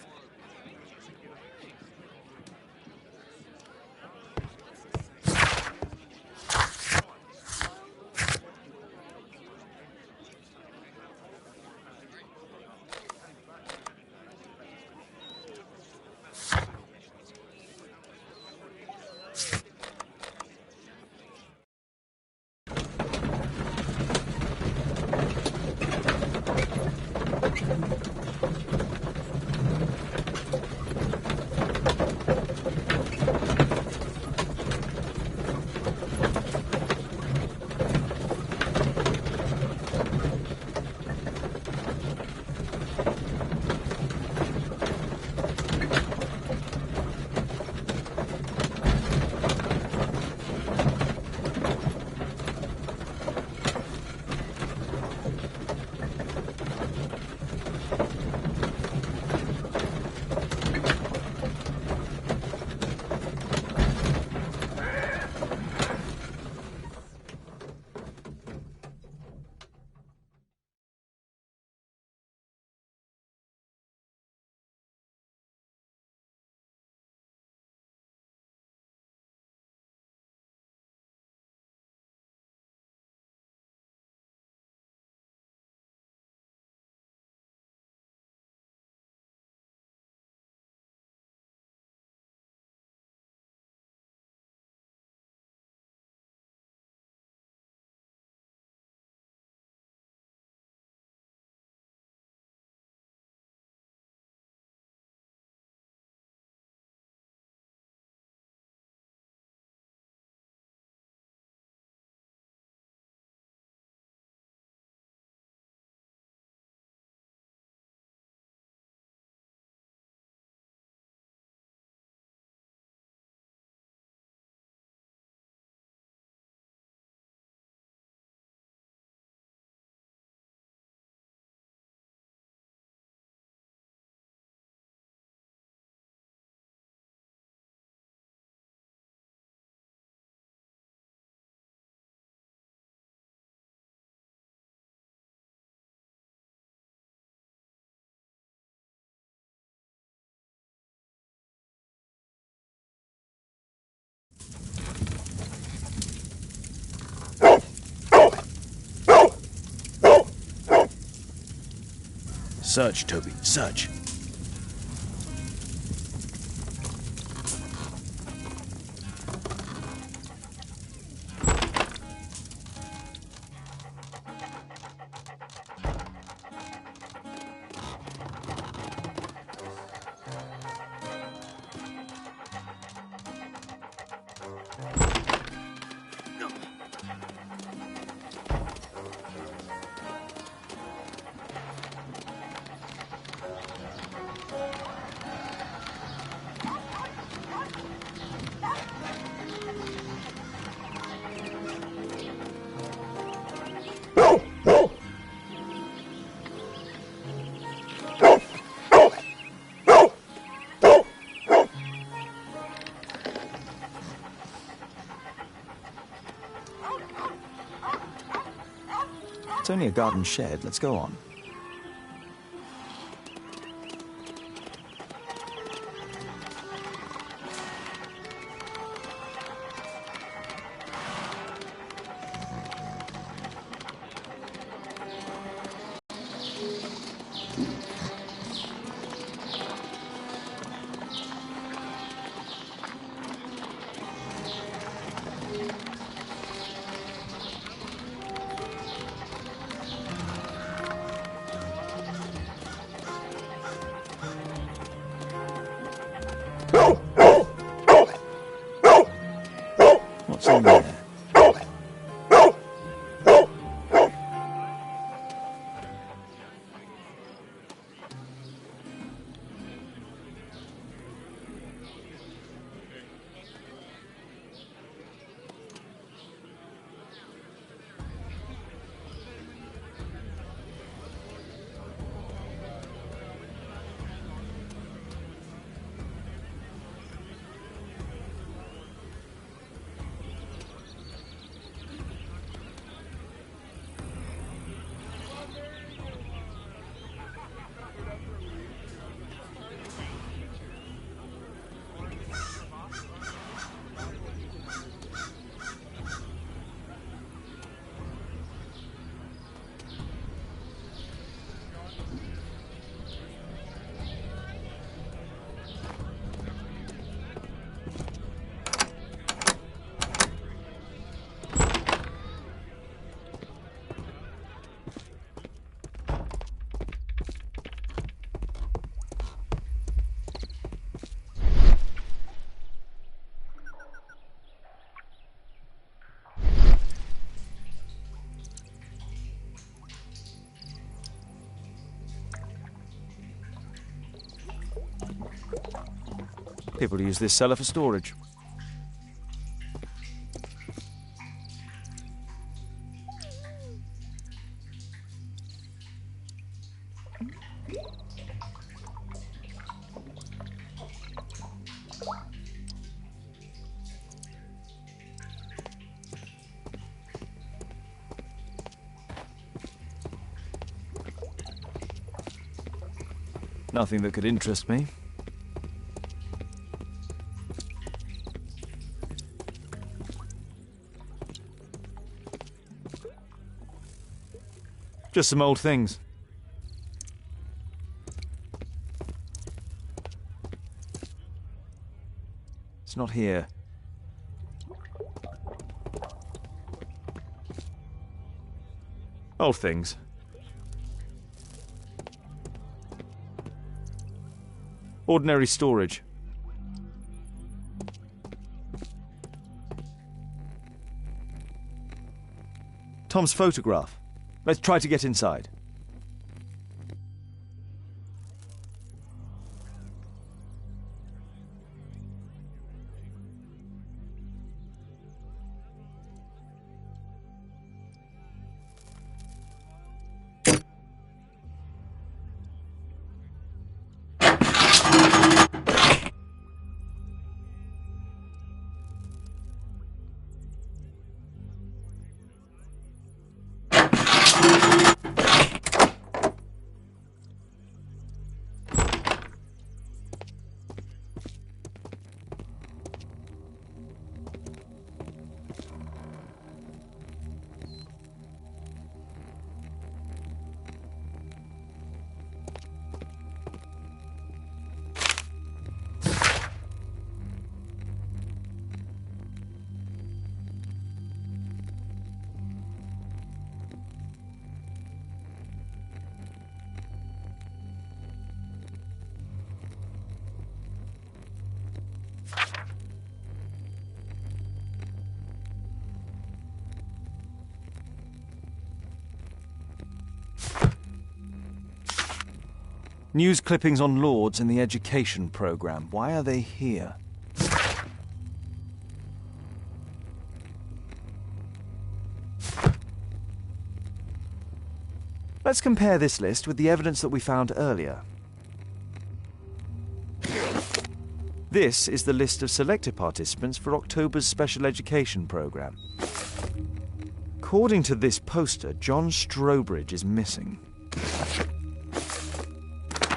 Search, Toby, search. It's only a garden shed. Let's go on. What's in there? People use this cellar for storage. Nothing that could interest me. Just some old things. It's not here. Old things. Ordinary storage. Tom's photograph. Let's try to get inside. News clippings on Lords and the education program. Why are they here? Let's compare this list with the evidence that we found earlier. This is the list of selected participants for October's special education program. According to this poster, John Strobridge is missing.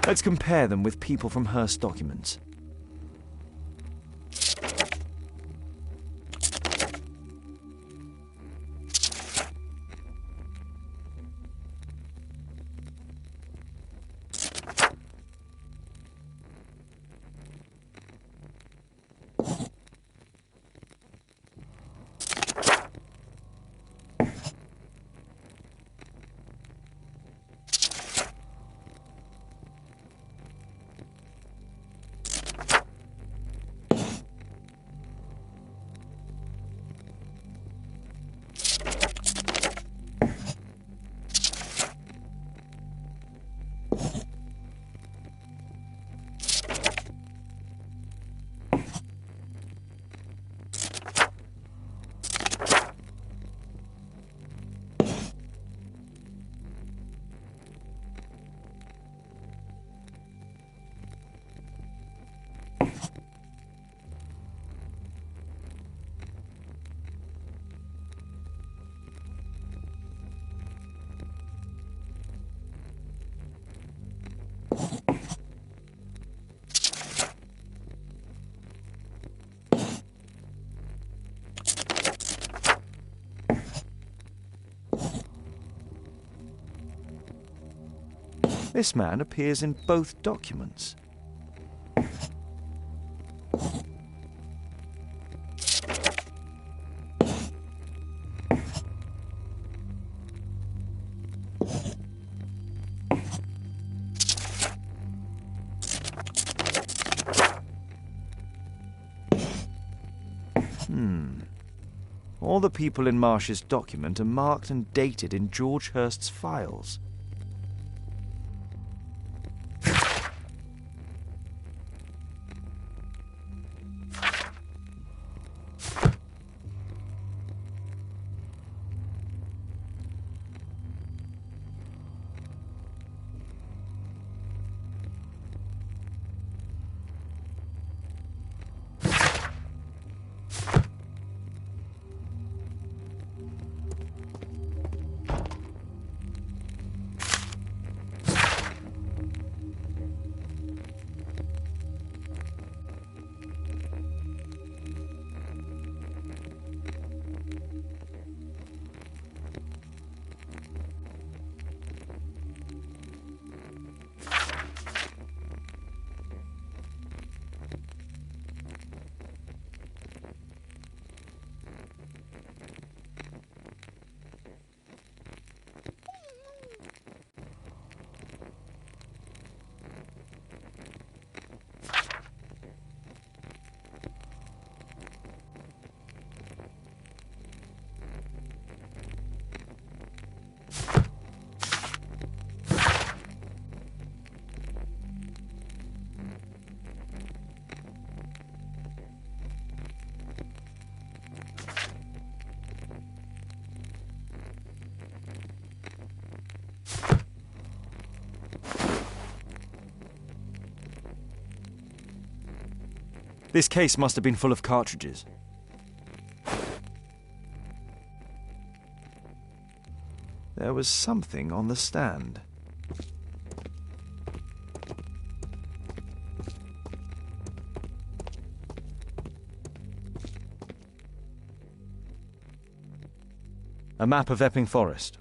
Let's compare them with people from Hearst documents. This man appears in both documents. All the people in Marsh's document are marked and dated in George Hurst's files. This case must have been full of cartridges. There was something on the stand. A map of Epping Forest.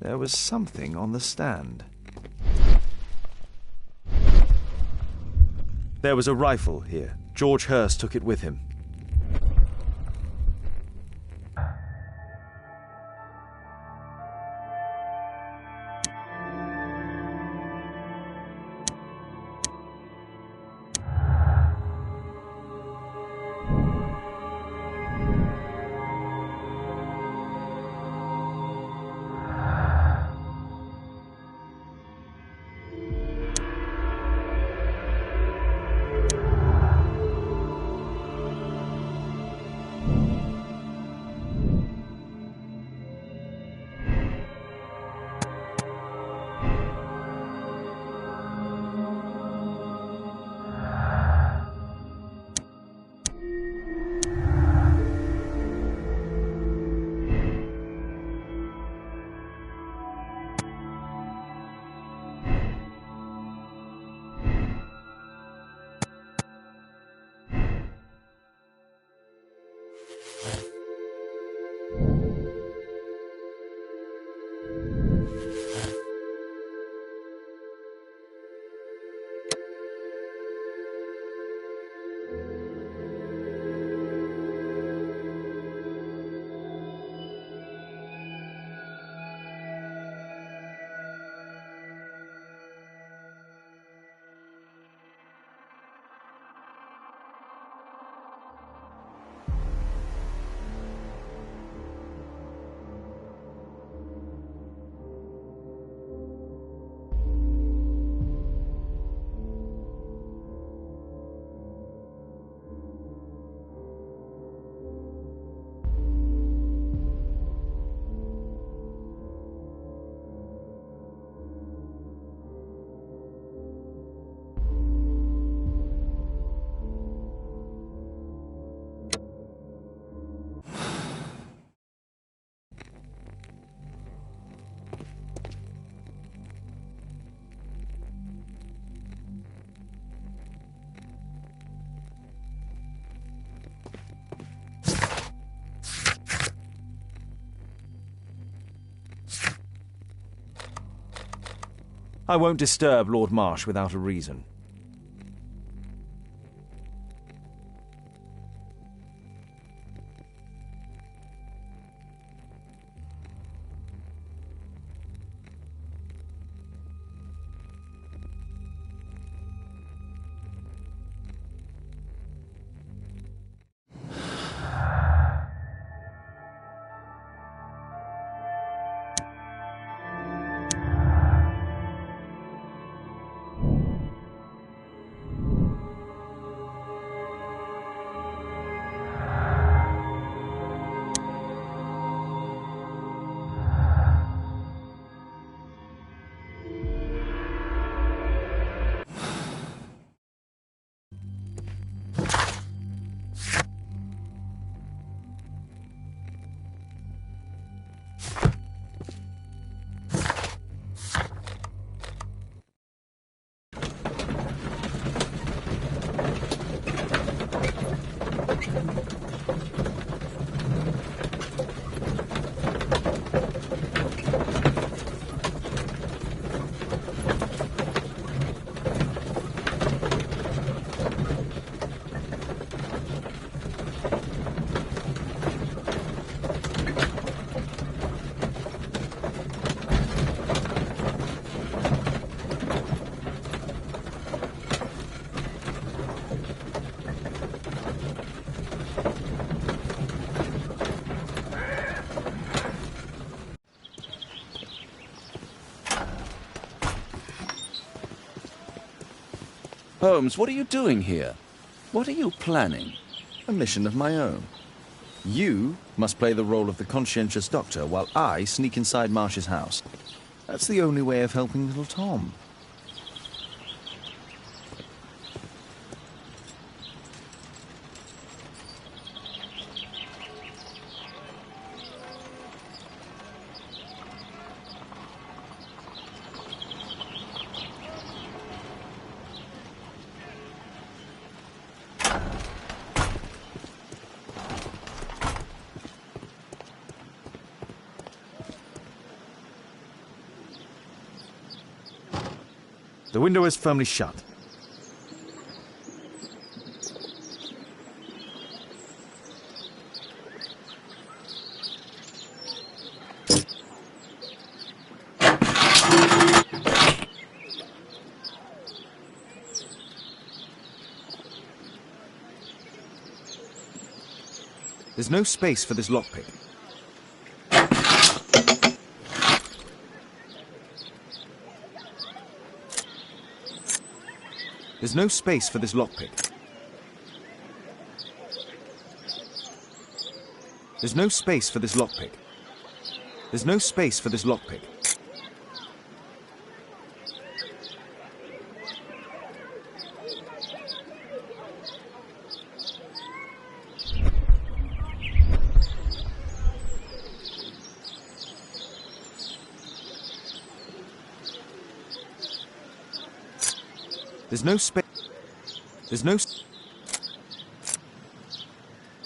There was something on the stand. There was a rifle here. George Hurst took it with him. I won't disturb Lord Marsh without a reason. Holmes, what are you doing here? What are you planning? A mission of my own. You must play the role of the conscientious doctor while I sneak inside Marsh's house. That's the only way of helping little Tom. The window is firmly shut. There's no space for this lockpick. There's no space for this lockpick. There's no space for this lockpick. There's no space for this lockpick. There's no space. There's no.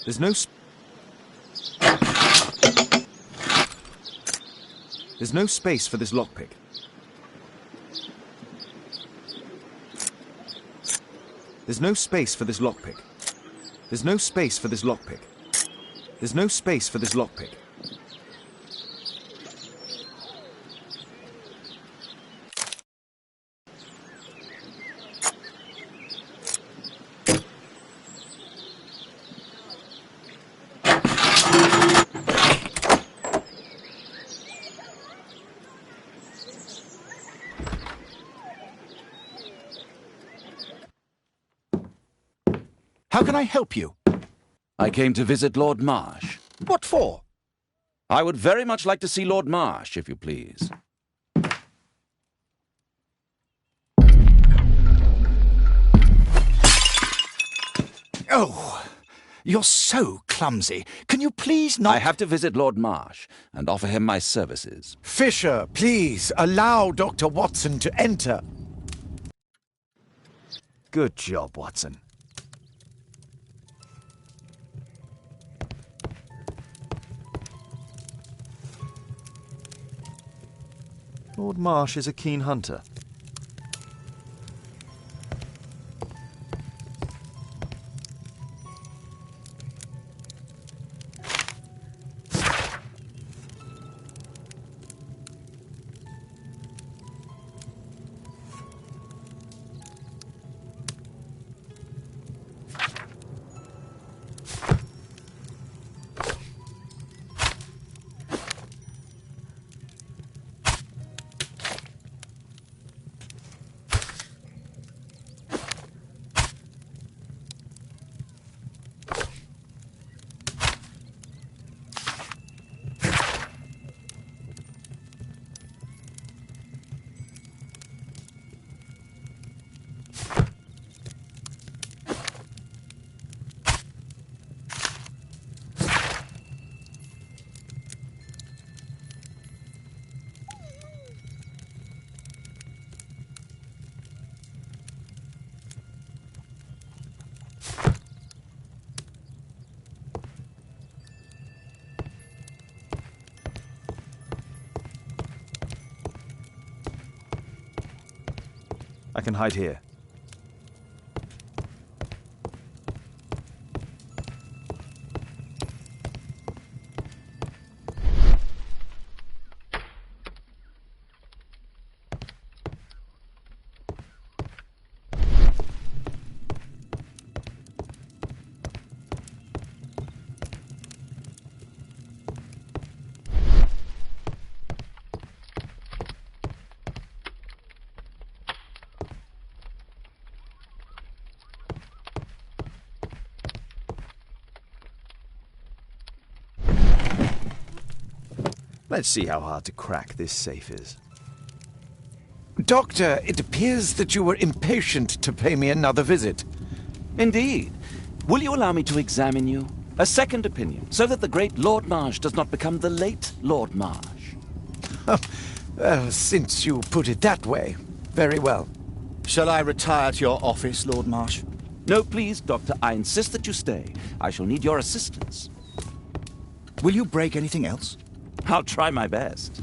There's no. There's no space for this lockpick. There's no space for this lockpick. There's no space for this lockpick. There's no space for this lockpick. How can I help you? I came to visit Lord Marsh. What for? I would very much like to see Lord Marsh, if you please. Oh, you're so clumsy. Can you please not... I have to visit Lord Marsh and offer him my services. Fisher, please allow Dr. Watson to enter. Good job, Watson. Lord Marsh is a keen hunter. I can hide here. Let's see how hard to crack this safe is. Doctor, it appears that you were impatient to pay me another visit. Indeed. Will you allow me to examine you? A second opinion, so that the great Lord Marsh does not become the late Lord Marsh. Well, since you put it that way, very well. Shall I retire to your office, Lord Marsh? No, please, Doctor. I insist that you stay. I shall need your assistance. Will you break anything else? I'll try my best.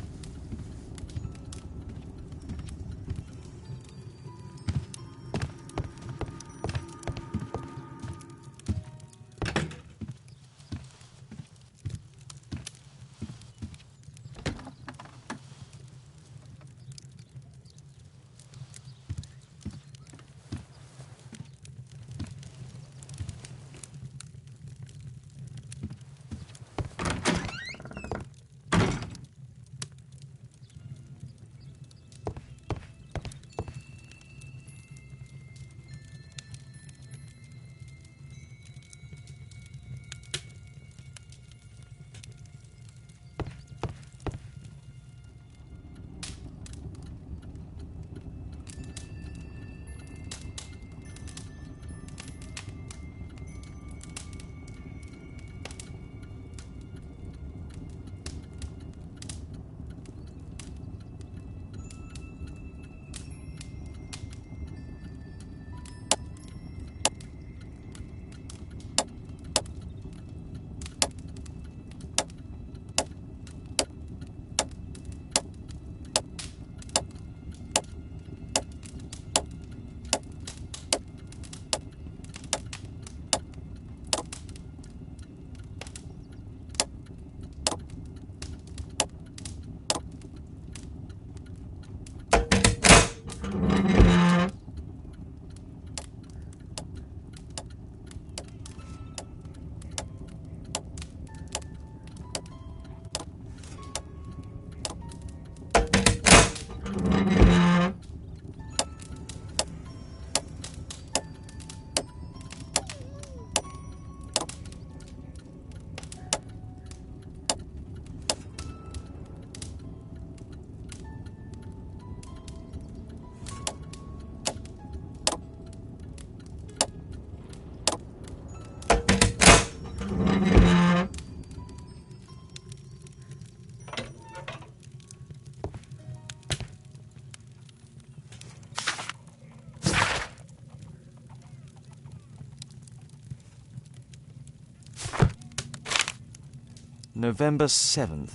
November 7th.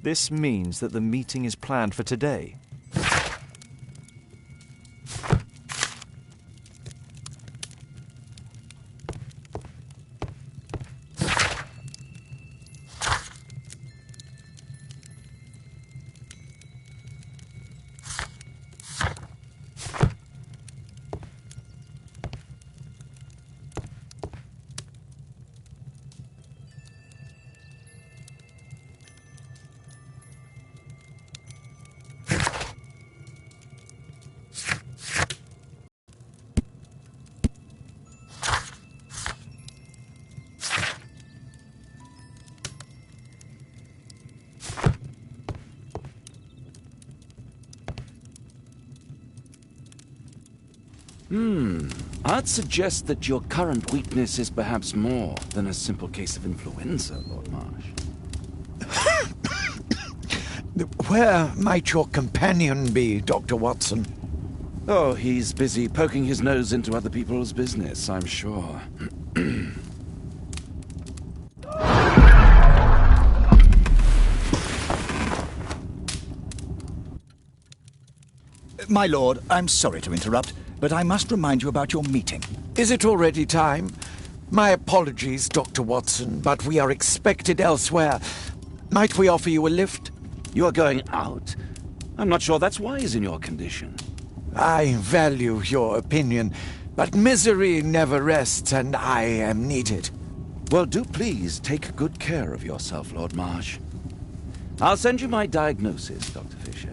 This means that the meeting is planned for today. I'd suggest that your current weakness is perhaps more than a simple case of influenza, Lord Marsh. Where might your companion be, Dr. Watson? Oh, he's busy poking his nose into other people's business, I'm sure. My lord, I'm sorry to interrupt, but I must remind you about your meeting. Is it already time? My apologies, Dr. Watson, but we are expected elsewhere. Might we offer you a lift? You are going out? I'm not sure that's wise in your condition. I value your opinion, but misery never rests, and I am needed. Well, do please take good care of yourself, Lord Marsh. I'll send you my diagnosis, Dr. Fisher.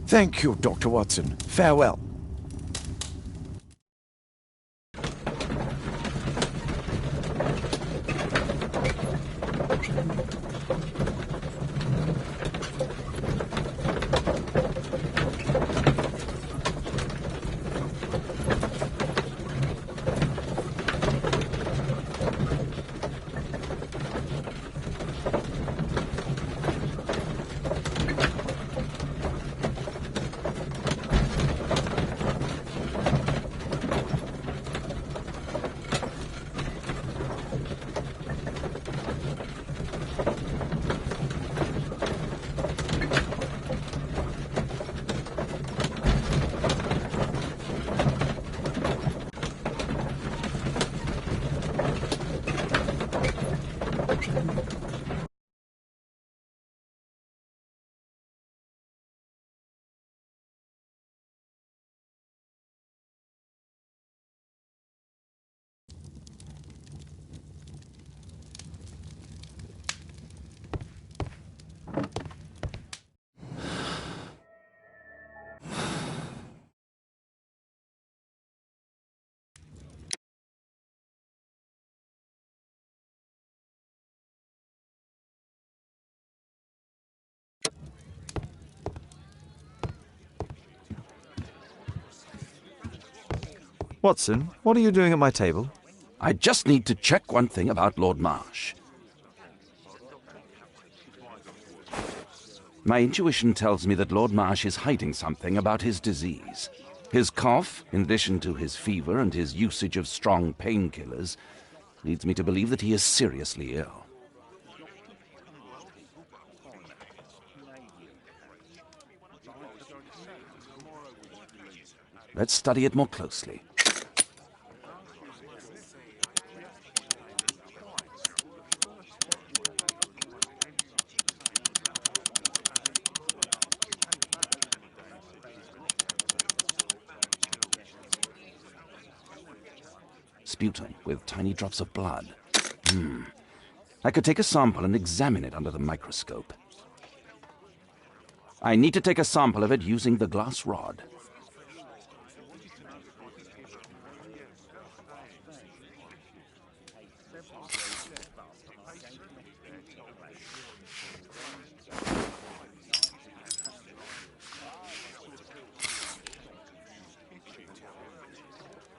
Thank you, Dr. Watson. Farewell. Watson, what are you doing at my table? I just need to check one thing about Lord Marsh. My intuition tells me that Lord Marsh is hiding something about his disease. His cough, in addition to his fever and his usage of strong painkillers, leads me to believe that he is seriously ill. Let's study it more closely. Sputum with tiny drops of blood. I could take a sample and examine it under the microscope. I need to take a sample of it using the glass rod.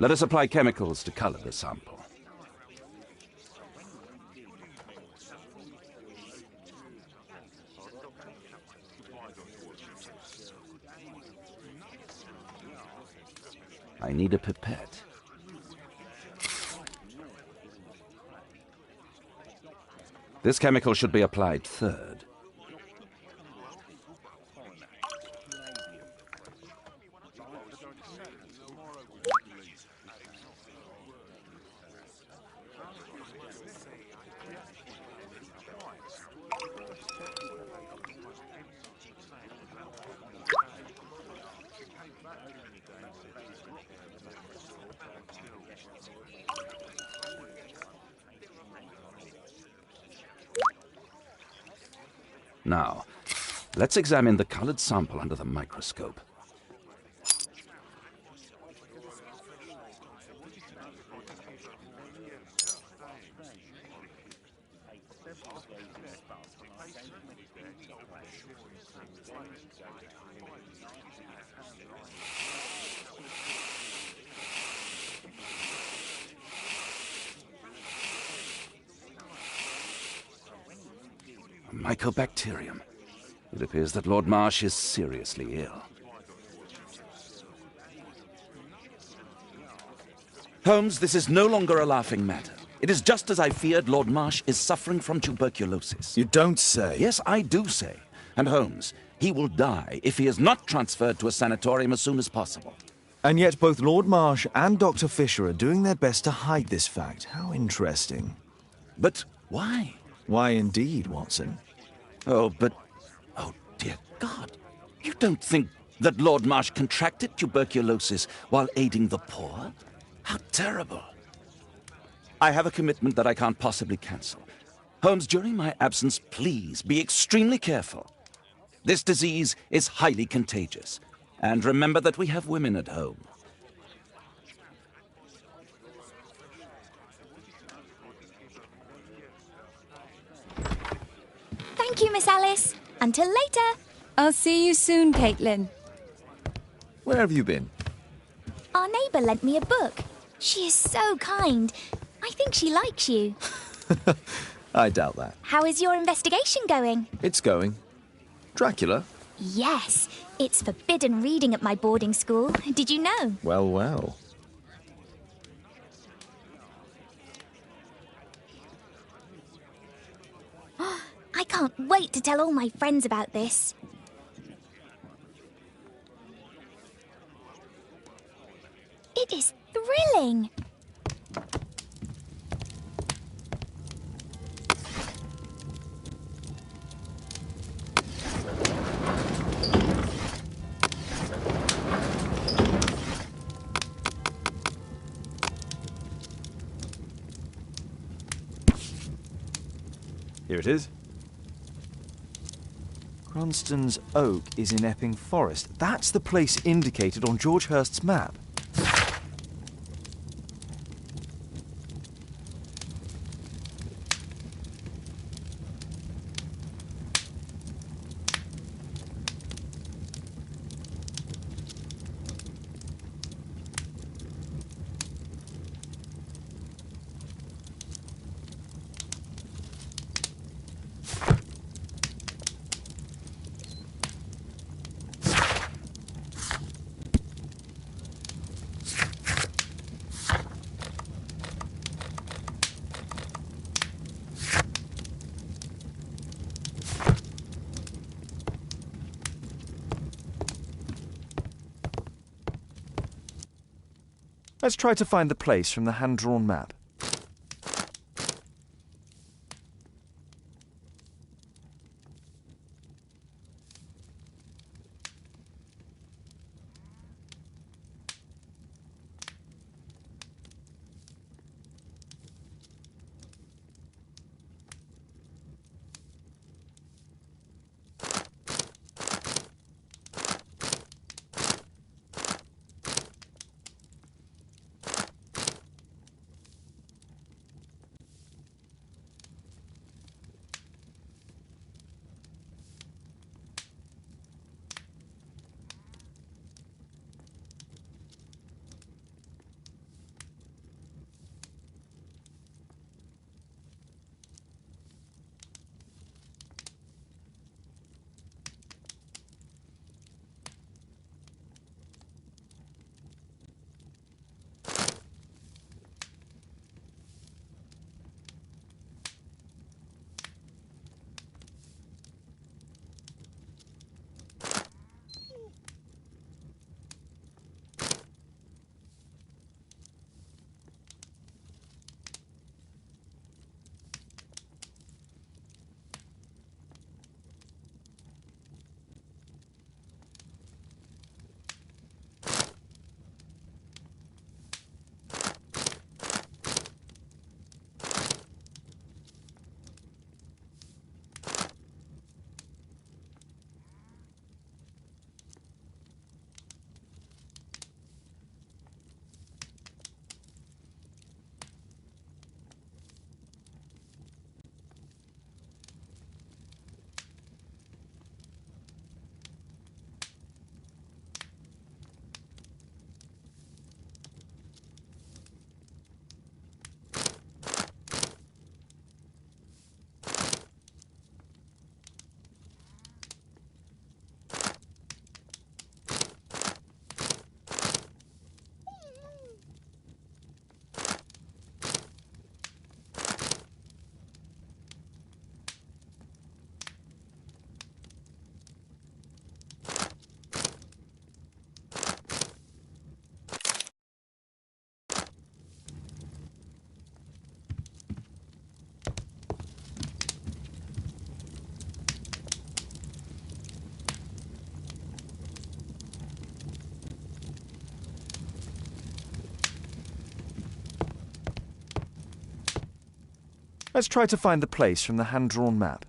Let us apply chemicals to color the sample. I need a pipette. This chemical should be applied third. Now, let's examine the colored sample under the microscope. Mycobacterium. It appears that Lord Marsh is seriously ill. Holmes, this is no longer a laughing matter. It is just as I feared. Lord Marsh is suffering from tuberculosis. You don't say. Yes, I do say. And Holmes, he will die if he is not transferred to a sanatorium as soon as possible. And yet both Lord Marsh and Dr. Fisher are doing their best to hide this fact. How interesting. But why? Why indeed, Watson? Oh, dear God. You don't think that Lord Marsh contracted tuberculosis while aiding the poor? How terrible. I have a commitment that I can't possibly cancel. Holmes, during my absence, please be extremely careful. This disease is highly contagious. And remember that we have women at home. Thank you, Miss Alice. Until later. I'll see you soon, Caitlin. Where have you been? Our neighbour lent me a book. She is so kind. I think she likes you. I doubt that. How is your investigation going? It's going. Dracula? Yes, it's forbidden reading at my boarding school. Did you know? Well, well. I can't wait to tell all my friends about this. It is thrilling. Here it is. Cranston's Oak is in Epping Forest. That's the place indicated on George Hurst's map. Let's try to find the place from the hand-drawn map. Let's try to find the place from the hand-drawn map.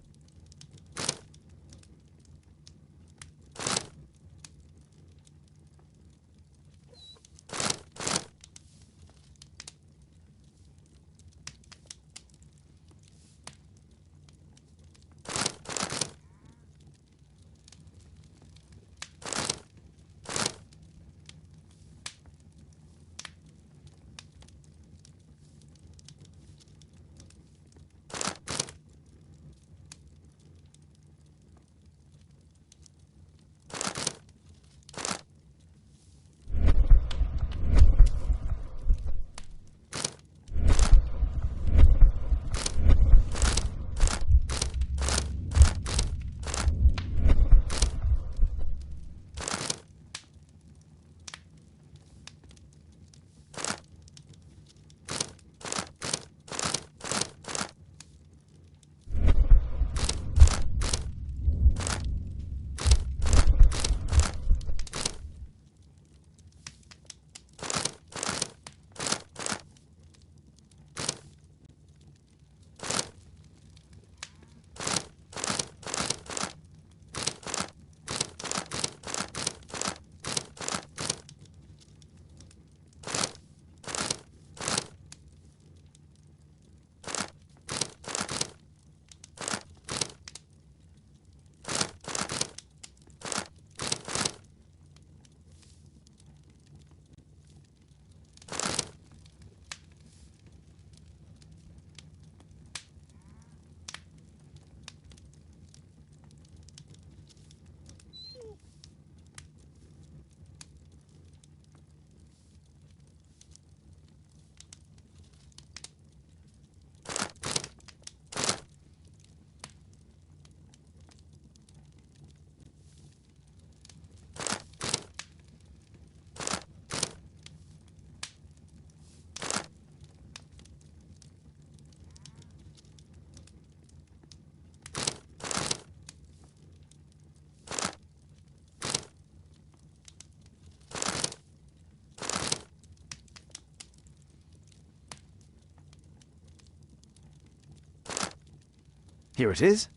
Here it is.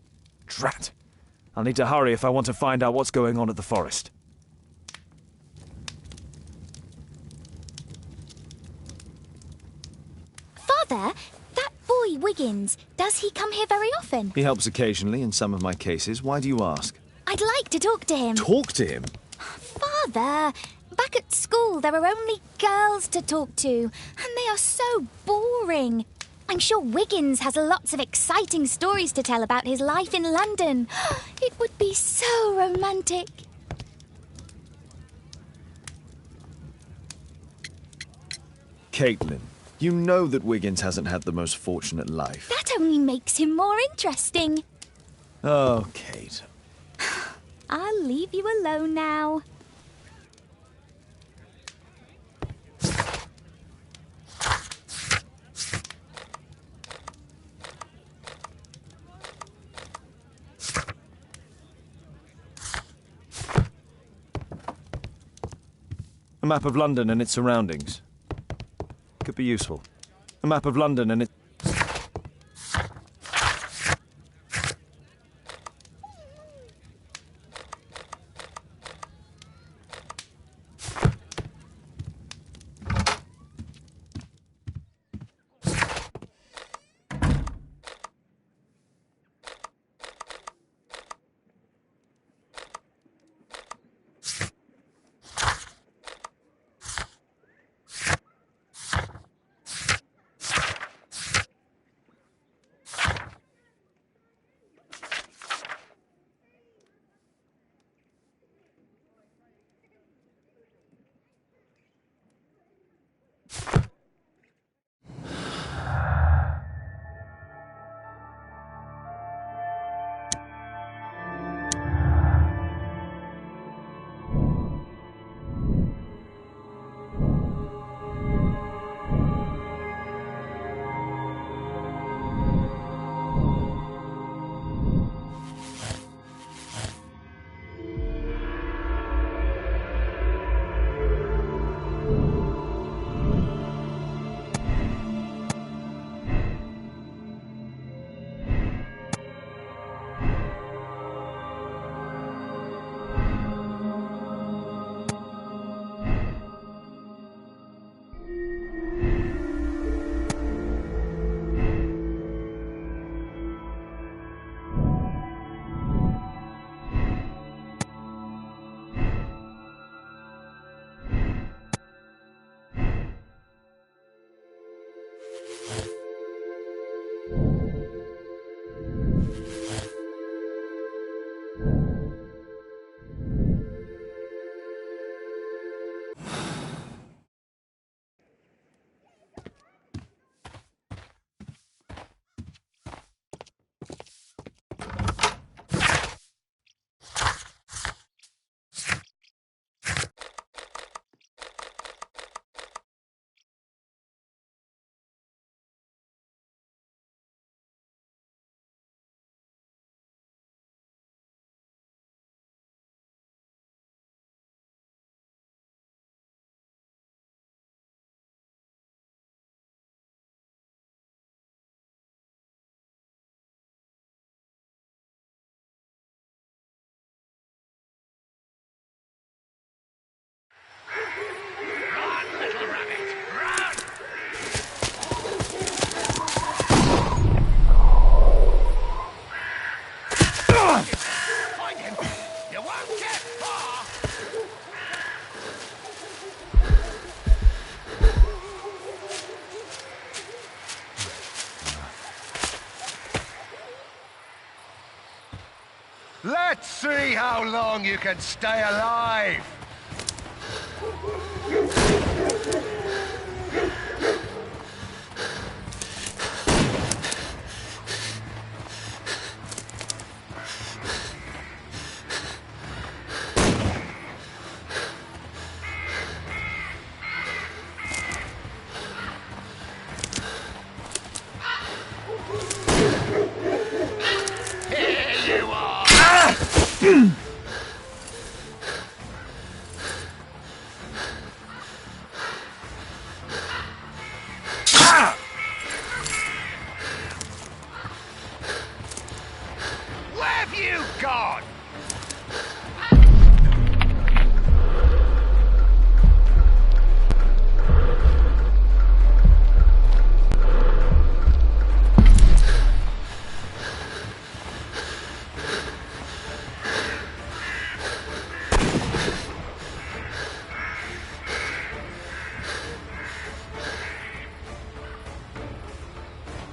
Drat. I'll need to hurry if I want to find out what's going on at the forest. Father, that boy Wiggins, does he come here very often? He helps occasionally in some of my cases. Why do you ask? I'd like to talk to him. Talk to him? Father, back at school there are only girls to talk to, and they are so boring. I'm sure Wiggins has lots of exciting stories to tell about his life in London. It would be so romantic. Caitlin, you know that Wiggins hasn't had the most fortunate life. That only makes him more interesting. Oh, Kate. I'll leave you alone now. A map of London and its surroundings. Could be useful. A map of London and its... see how long you can stay alive. Here you are. Where have you gone?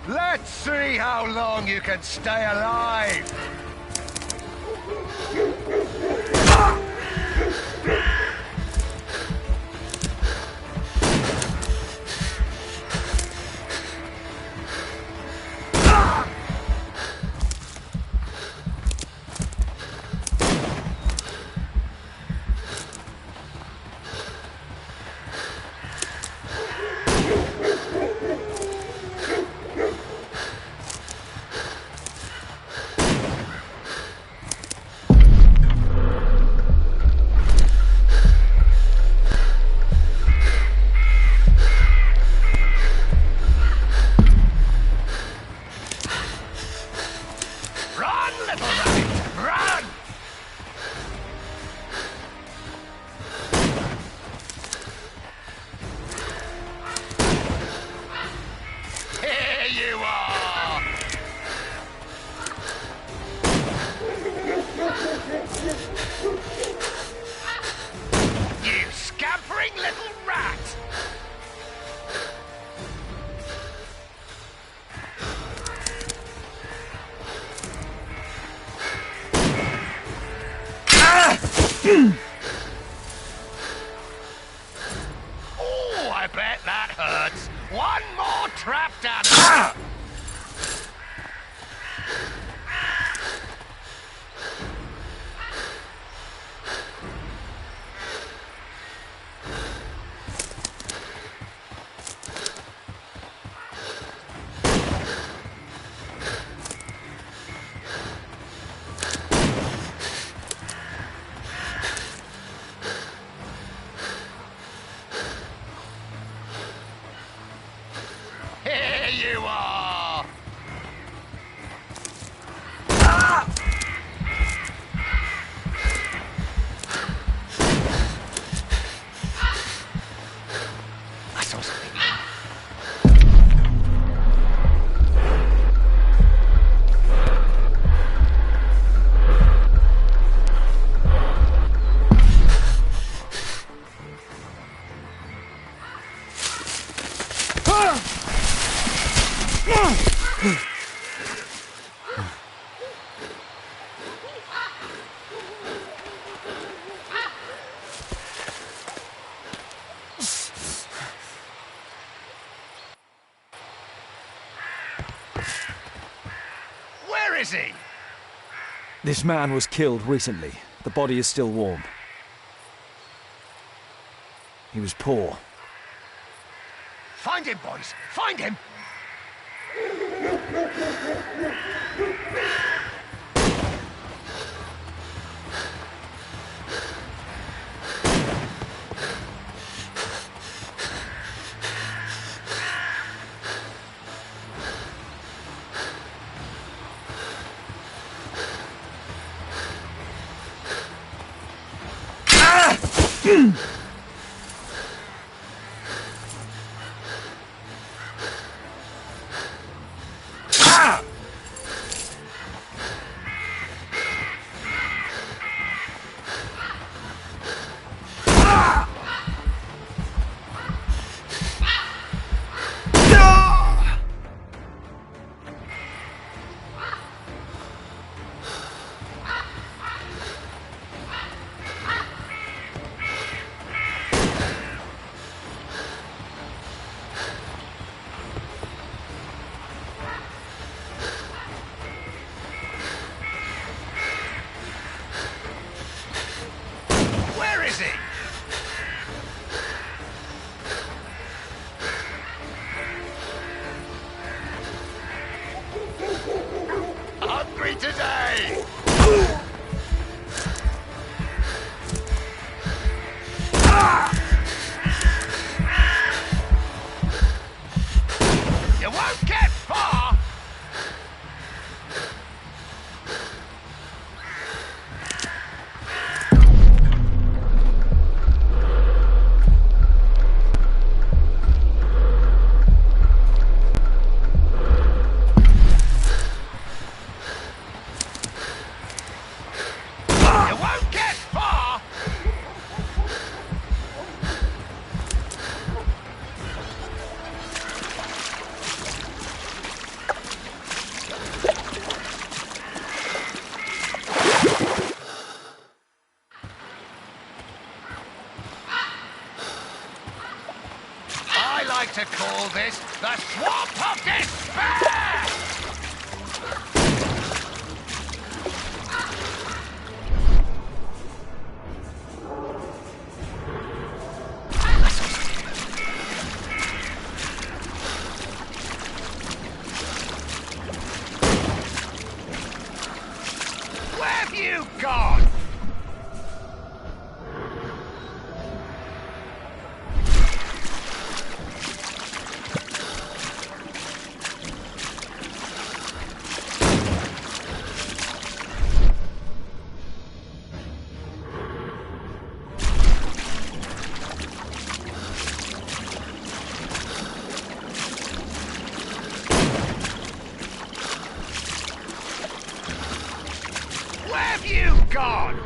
Let's see how long you can stay alive. Run, little rabbit, run! Here you are! You scampering little rat! Oh, I bet that hurts. One more trap down. Here you are! I saw something. Where is he? This man was killed recently. The body is still warm. He was poor. Find him, boys! Find him! easy. Hungry today. You won't get far. You won't get far. I like to call this the Swamp of Despair! Where have you gone? Where have you gone?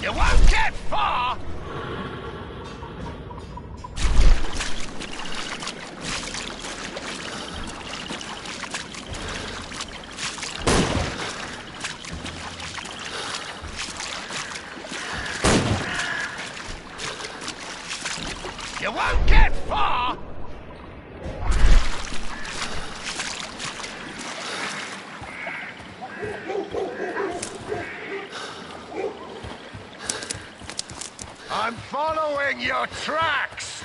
You won't get far! You won't get far! I'm following your tracks!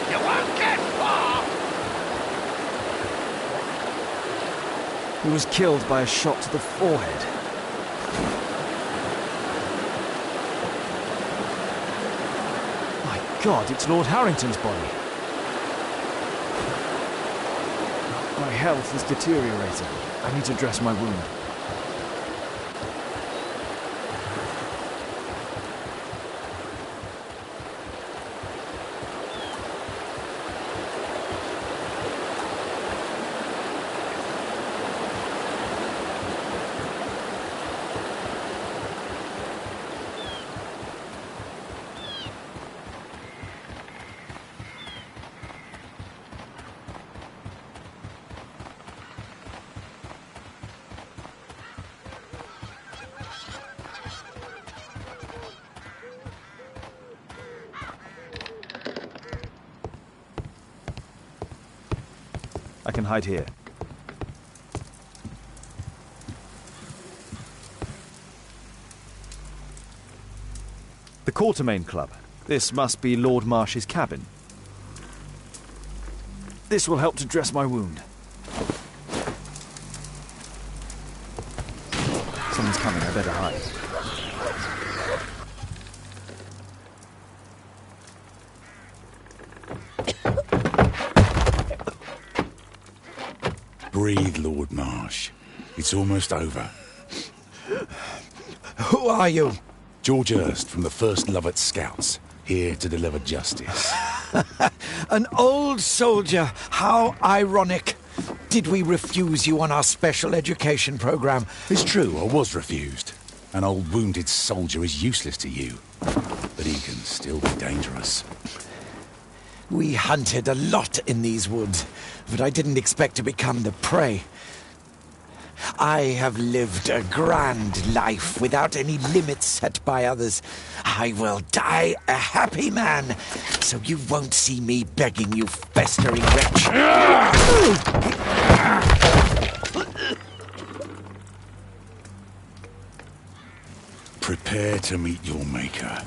You won't get far! He was killed by a shot to the forehead. My God, it's Lord Harrington's body. My health is deteriorating. I need to dress my wound. I can hide here. The Quartermain Club. This must be Lord Marsh's cabin. This will help to dress my wound. Someone's coming, I better hide. Breathe, Lord Marsh. It's almost over. Who are you? George Hurst from the 1st Lovat Scouts, here to deliver justice. An old soldier. How ironic. Did we refuse you on our special education program? It's true, I was refused. An old wounded soldier is useless to you, but he can still be dangerous. We hunted a lot in these woods, but I didn't expect to become the prey. I have lived a grand life without any limits set by others. I will die a happy man, so you won't see me begging, you festering wretch. Prepare to meet your maker.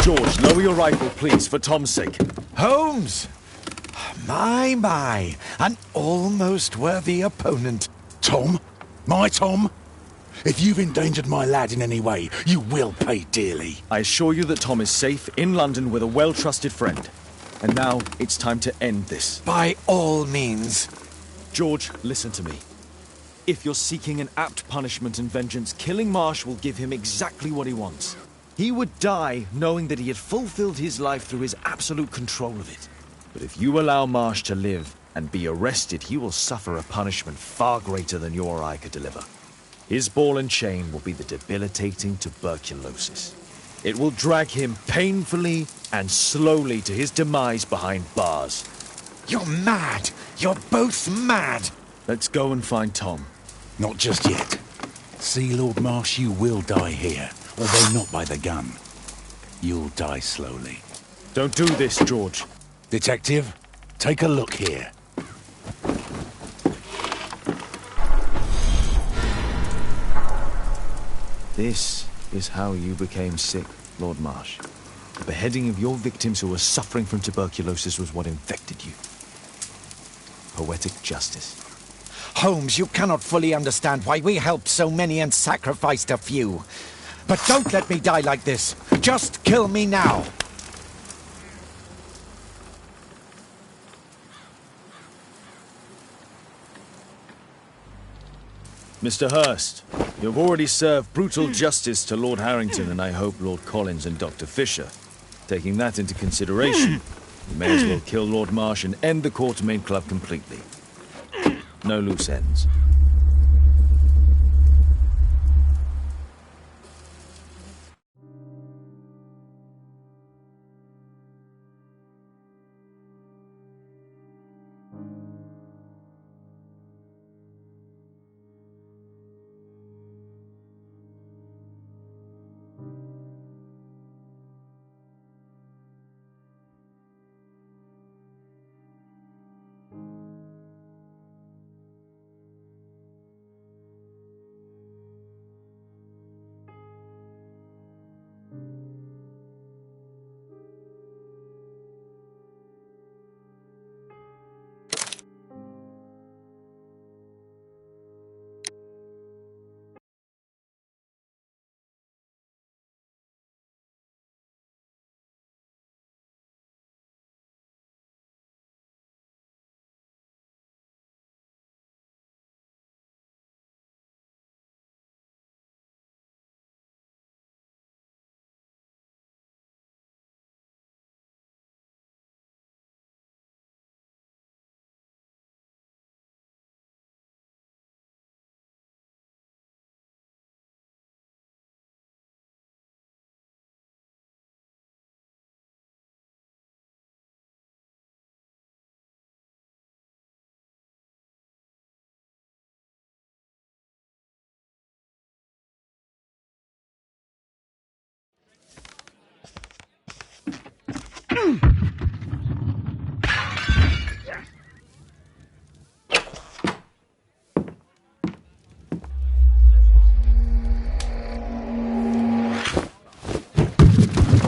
George, lower your rifle, please, for Tom's sake. Holmes! My, an almost worthy opponent. Tom? My Tom? If you've endangered my lad in any way, you will pay dearly. I assure you that Tom is safe in London with a well-trusted friend. And now it's time to end this. By all means. George, listen to me. If you're seeking an apt punishment and vengeance, killing Marsh will give him exactly what he wants. He would die knowing that he had fulfilled his life through his absolute control of it. But if you allow Marsh to live and be arrested, he will suffer a punishment far greater than you or I could deliver. His ball and chain will be the debilitating tuberculosis. It will drag him painfully and slowly to his demise behind bars. You're mad! You're both mad! Let's go and find Tom. Not just yet. See, Lord Marsh, you will die here. Although not by the gun. You'll die slowly. Don't do this, George. Detective, take a look here. This is how you became sick, Lord Marsh. The beheading of your victims who were suffering from tuberculosis was what infected you. Poetic justice. Holmes, you cannot fully understand why we helped so many and sacrificed a few. But don't let me die like this. Just kill me now. Mr. Hurst, you have already served brutal justice to Lord Harrington and I hope Lord Collins and Dr. Fisher. Taking that into consideration, you may as well kill Lord Marsh and end the Quartermain Club completely. No loose ends.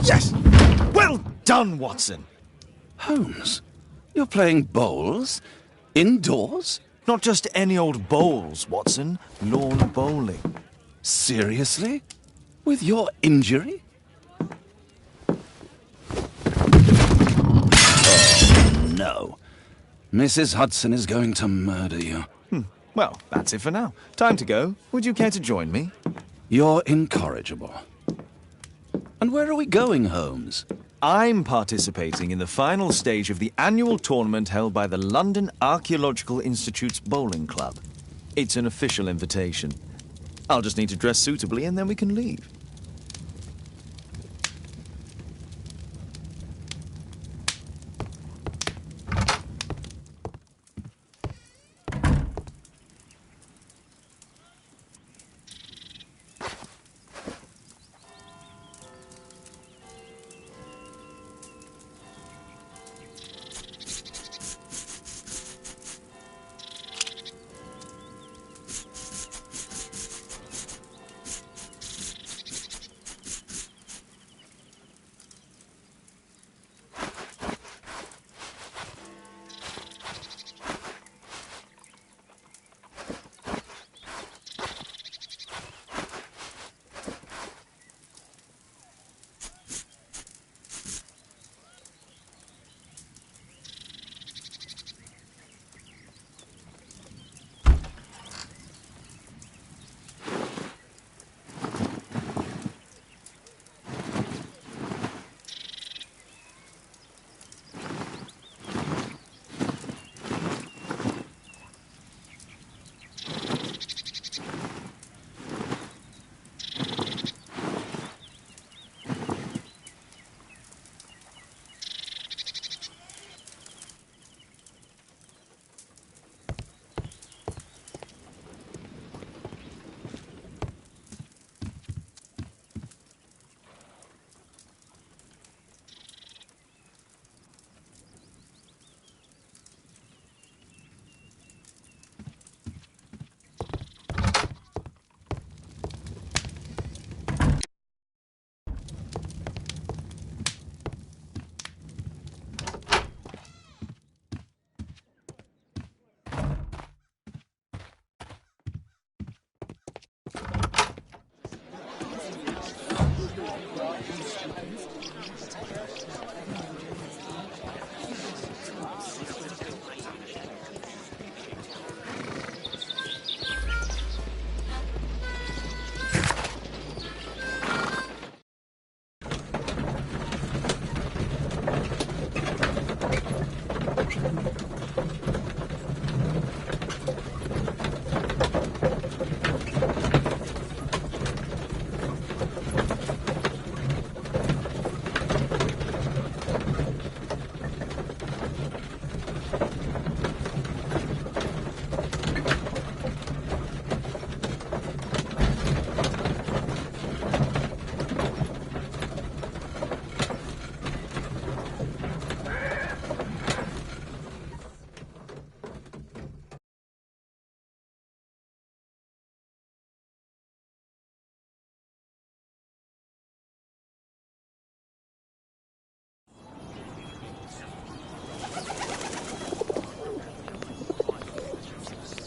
Yes! Well done, Watson! Holmes, you're playing bowls? Indoors? Not just any old bowls, Watson. Lawn bowling. Seriously? With your injury? Oh, no. Mrs. Hudson is going to murder you. Well, that's it for now. Time to go. Would you care to join me? You're incorrigible. And where are we going, Holmes? I'm participating in the final stage of the annual tournament held by the London Archaeological Institute's Bowling Club. It's an official invitation. I'll just need to dress suitably and then we can leave.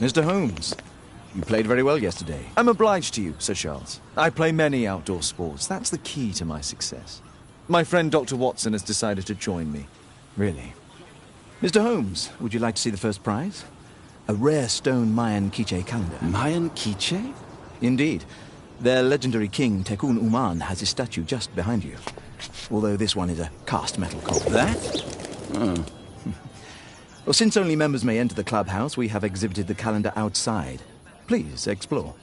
Mr. Holmes, you played very well yesterday. I'm obliged to you, Sir Charles. I play many outdoor sports. That's the key to my success. My friend Dr. Watson has decided to join me. Really? Mr. Holmes, would you like to see the first prize? A rare stone Mayan Quiche calendar. Mayan Quiche? Indeed. Their legendary king, Tekun Uman, has a statue just behind you. Although this one is a cast metal copy. That? Oh. Well, since only members may enter the clubhouse, we have exhibited the calendar outside. Please explore.